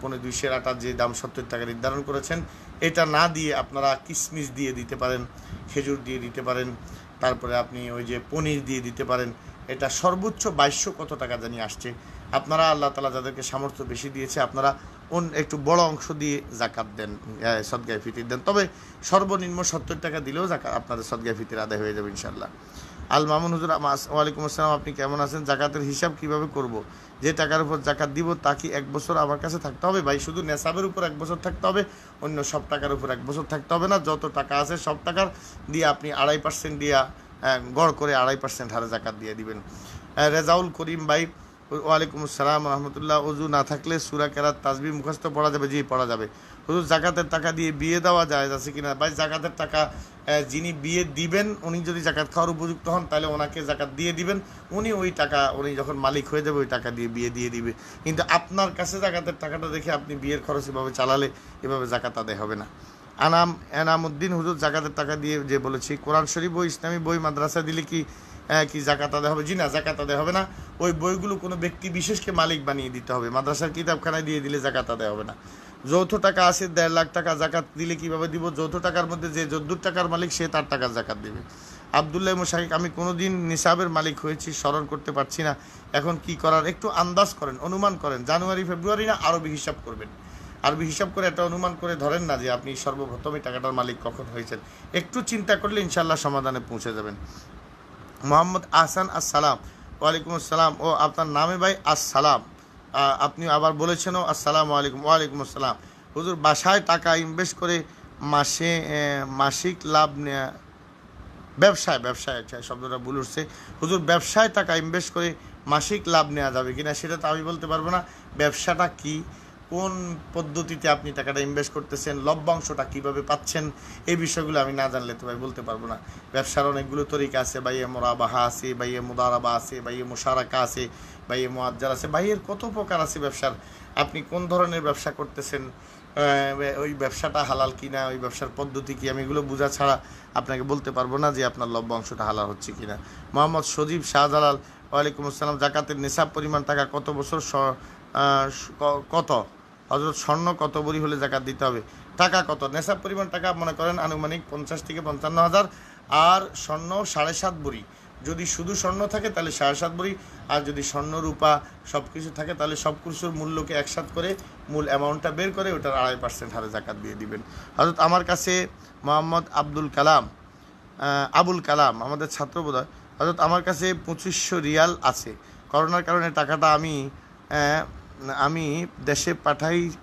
2.5 আটার যে দাম 70 টাকা নির্ধারণ করেছেন, এটা না দিয়ে আপনারা কিশমিশ দিয়ে দিতে পারেন, খেজুর দিয়ে দিতে পারেন, তারপরে আপনি ওই যে পনির দিয়ে দিতে পারেন। এটা সর্বোচ্চ 2200 কত টাকা জানি আসছে। আপনারা আল্লাহ তাআলা যাদেরকে সামর্থ্য বেশি দিয়েছে আপনারা একটু বড় অংশ দিয়ে জাকাত দেন, সদকায়ে ফিতর দেন। তবে সর্বনিম্ন 70 টাকা দিলেও জাকাত আপনাদের সদকায়ে ফিতর আদায় হয়ে যাবে ইনশাআল্লাহ। আল মামুন হুজুর, ওয়ালাইকুম আসসালাম, আপনি কেমন আছেন? জাকাতের হিসাব কিভাবে করব? যে টাকার উপর জাকাত দিব তা কি 1 বছর আমার কাছে থাকতে হবে? ভাই শুধু নেসাবের উপর 1 বছর থাকতে হবে, অন্য সব টাকার উপর 1 বছর থাকতে হবে না। যত টাকা আছে সব টাকার দিয়ে আপনি 2.5% দিয়া গড় করে 2.5% হারে জাকাত দিয়ে দিবেন। রেজাউল করিম ভাই, ওয়ালাইকুম আসসালাম রহমতুল্লাহ, ওযু না থাকলে সূরা কেরাত তাসবিহ মুখস্থ পড়া যাবে? জি, পড়া যাবে। হুজুর, জাকাতের টাকা দিয়ে বিয়ে দেওয়া জায়েজ আছে কিনা? ভাই জাকাতের টাকা যিনি বিয়ে দিবেন উনি যদি জাকাত খাওয়ার উপযুক্ত হন তাহলে ওনাকে জাকাত দিয়ে দিবেন। উনি ওই টাকা, উনি যখন মালিক হয়ে যাবে ওই টাকা দিয়ে বিয়ে দিয়ে দিবে। কিন্তু আপনার কাছে জাকাতের টাকাটা দেখে আপনি বিয়ের খরচ এভাবে চালালে এভাবে জাকাত আদায় হবে না। এনামউদ্দিন, হুজুর জাকাতের টাকা দিয়ে যে বলেছি, কোরআন শরীফ বই, ইসলামী বই মাদ্রাসা দিলে কি জাকাত আদায় হবে? জি না, জাকাত আদায় হবে না। ওই বইগুলো কোনো ব্যক্তি বিশেষকে মালিক বানিয়ে দিতে হবে। মাদ্রাসার কিতাবখানায় দিয়ে দিলে জাকাত আদায় হবে না। যৌথ টাকা আছে 1.5 লাখ টাকা, জাকাত দিলে কিভাবে দিব? যৌথ টাকার মধ্যে যে 14 টাকার মালিক সে তার টাকার জাকাত দিবে। আবদুল্লাহ মুশাকিক, আমি কোনোদিন নিসাবের মালিক হয়েছি স্মরণ করতে পারছি না, এখন কি করার? একটু আন্দাজ করেন, অনুমান করেন, জানুয়ারি ফেব্রুয়ারি না আরবি হিসাব করবেন। আরবি হিসাব করে একটা অনুমান করে ধরেন না যে আপনি সর্বপ্রথম এই টাকাটার মালিক কখন হয়েছেন। একটু চিন্তা করলে ইনশাআল্লাহ সমাধানে পৌঁছে যাবেন। মোহাম্মদ আহসান, আসসালাম। ওয়ালাইকুম আসসালাম। ও আপনার নামে ভাই আসসালাম, আপনি আবার বলেছেনও আসসালামু আলাইকুম। ওয়ালাইকুম আসসালাম। হুজুর, বাসায় টাকা ইনভেস্ট করে মাসিক লাভ নেওয়া, ব্যবসায় আচ্ছা শব্দটা ভুল উঠছে। হুজুর, ব্যবসায় টাকা ইনভেস্ট করে মাসিক লাভ নেওয়া যাবে কিনা সেটা তো আমি বলতে পারবো না। ব্যবসাটা কি, কোন পদ্ধতিতে আপনি টাকাটা ইনভেস্ট করতেছেন, লভ্যাংশটা কীভাবে পাচ্ছেন, এই বিষয়গুলো আমি না জানলে তো ভাই বলতে পারবো না। ব্যবসার অনেকগুলো তরিকা আছে, বাইয়ে মোরাবাহা আছে, বাইয়ে মুদারাবা আছে, বাইয়ে মুশারাকা আছে, বাইয়ে মুআজ্জাল আছে, বাইয়ের কত প্রকার আছে ব্যবসার। আপনি কোন ধরনের ব্যবসা করতেছেন, ওই ব্যবসাটা হালাল কিনা, ওই ব্যবসার পদ্ধতি কি, আমি এগুলো বোঝা ছাড়া আপনাকে বলতে পারবো না যে আপনার লভ্যাংশটা হালাল হচ্ছে কিনা। মোহাম্মদ সজীব শাহজালাল, ওয়ালাইকুম আসসালাম, জাকাতের নিসাব পরিমাণ টাকা কত বছর কত? হযরত, স্বর্ণ কত ভরি হলে জাকাত দিতে হবে? টাকা কত? নেশাব পরিমাণ টাকা মনে করেন আনুমানিক 50 থেকে 55 হাজার, আর স্বর্ণ 7.5 ভরি। যদি শুধু স্বর্ণ থাকে তাহলে 7.5 ভরি, আর যদি স্বর্ণ রূপা সব কিছু থাকে তাহলে সব কিছুর মূল্যকে একসাথ করে মূল অ্যামাউন্টটা বের করে ওটার 2.5% হারে জাকাত দিয়ে দিবেন। হযরত, আমার কাছে মোহাম্মদ আবুল কালাম আমাদের ছাত্র বোধহয়। হযরত, আমার কাছে 2500 রিয়াল আছে। করোনার কারণে টাকাটা আমি দেশে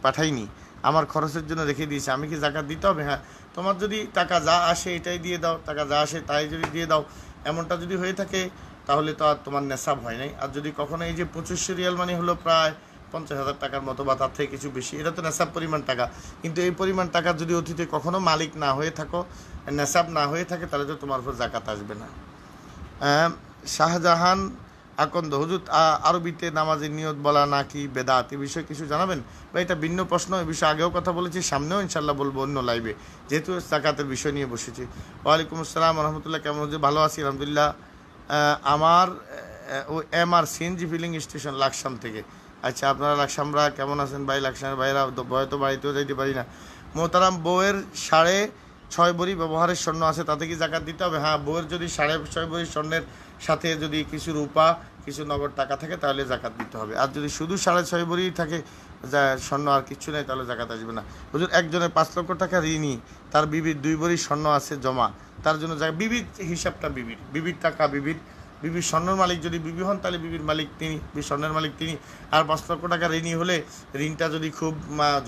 পাঠাইনি, আমার খরচের জন্য রেখে দিয়েছি, আমি কি জাকাত দিতে হবে? হ্যাঁ, তোমার যদি টাকা যা আসে এটাই দিয়ে দাও, টাকা যা আসে তাই যদি দিয়ে দাও, এমনটা যদি হয়ে থাকে তাহলে তো আর তোমার নেশাব হয় নাই। আর যদি কখনো এই যে 2500 রিয়াল মানে হলো প্রায় 50,000 টাকার মতো বা তার থেকে কিছু বেশি, এটা তো নেশাব পরিমাণ টাকা। কিন্তু এই পরিমাণ টাকা যদি অতীতে কখনো মালিক না হয়ে থাকো, নেশাব না হয়ে থাকে, তাহলে তো তোমার উপর জাকাত আসবে না। শাহজাহান আকন্দ হুজুর আরবিতে নামাজের নিয়ত বলা নাকি বেদাত এ বিষয়ে কিছু জানাবেন? বা এটা ভিন্ন প্রশ্ন, এ বিষয়ে আগেও কথা বলেছি, সামনেও ইনশাল্লাহ বলবো অন্য লাইভে, যেহেতু জাকাতের বিষয় নিয়ে বসেছি। ওয়ালাইকুম আসসালাম রহমতুল্লাহ, কেমন হচ্ছে? ভালো আছি আলহামদুলিল্লাহ। আমার ও MR CNG filling station Laksam থেকে। আচ্ছা, আপনারা লাকসামরা কেমন আছেন ভাই? লাকসামের ভাইরা ভয় তো বাড়িতেও যাইতে পারি না। মোহতারাম, বউয়ের 6.5 ভরি ব্যবহারের স্বর্ণ আছে, তাতে কি জাকাত দিতে হবে? হ্যাঁ, বউয়ের যদি 6.5 ভরি স্বর্ণের সাথে যদি কিছু রূপা কিছু নগদ টাকা থাকে তাহলে জাকাত দিতে হবে। আর যদি শুধু 6.5 ভরি থাকে স্বর্ণ আর কিছু নেই, তাহলে জাকাত আসবে না। হুজুর, একজনের 5 লক্ষ টাকা ঋণী, তার বিবির 2 ভরি স্বর্ণ আছে জমা, তার জন্য বিবির হিসাবটা বিবির টাকা বিবির স্বর্ণের মালিক যদি বিবি হন তাহলে বিবির মালিক তিনি, স্বর্ণের মালিক তিনি। আর 5 লক্ষ টাকা ঋণী হলে ঋণটা যদি খুব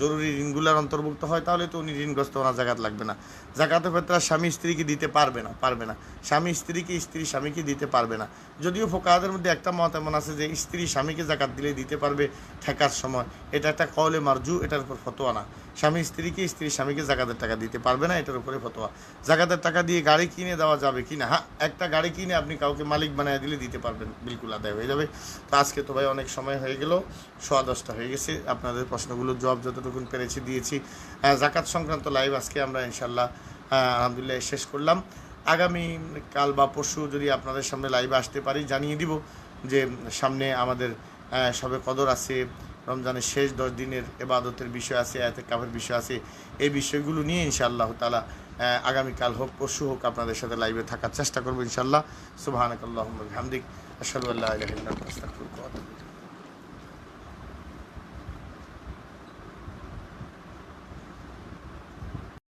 জরুরি ঋণগুলোর অন্তর্ভুক্ত হয় তাহলে তো উনি ঋণগ্রস্ত, ওনার জাকাত লাগবে না। জাকাতের ক্ষেত্রে স্বামী স্ত্রীকে দিতে পারবে না। স্বামী স্ত্রীকে, স্ত্রী স্বামীকে দিতে পারবে না। যদিও ফোকাহাদের মধ্যে একটা মত এমন আছে যে স্ত্রী স্বামীকে জাকাত দিলে দিতে পারবে ঠেকার সময়, এটা একটা কওলে মারজু, এটার উপর ফতোয়া না। স্বামী স্ত্রীকে, স্ত্রী স্বামীকে জাকাতের টাকা দিতে পারবে না, এটার উপরে ফতোয়া। জাকাতের টাকা দিয়ে গাড়ি কিনে দেওয়া যাবে কি না? হ্যাঁ, একটা গাড়ি কিনে আপনি কাউকে মালিক বানিয়ে দিলে দিতে পারবেন, বিলকুল আদায় হয়ে যাবে। তো আজকে তো ভাই অনেক সময় হয়ে গেল, 10:15 হয়ে গেছে। আপনাদের প্রশ্নগুলোর জবাব যতটুকু পেরেছি দিয়েছি। জাকাত সংক্রান্ত লাইভ আজকে আমরা ইনশাল্লাহ আলহামদুলিল্লাহ শেষ করলাম। আগামী কাল বা পরশু যদি আপনাদের সামনে লাইভে আসতে পারি জানিয়ে দিব যে সামনে আমাদের সবে কদর আছে, রমজানের শেষ 10 দিনের ইবাদতের বিষয় আছে, ইতিকাফের বিষয় আছে। এই বিষয়গুলো নিয়ে ইনশাআল্লাহ তাআলা আগামীকাল হোক পরশু হোক আপনাদের সাথে লাইভে থাকার চেষ্টা করবো ইনশাআল্লাহ। সুবহানাকাল্লাহুম্মা ওয়া বিহামদিক, আশহাদু আল্লা ইলাহা ইল্লা আনতা, আস্তাগফিরুকা ওয়া আতুবু ইলাইক।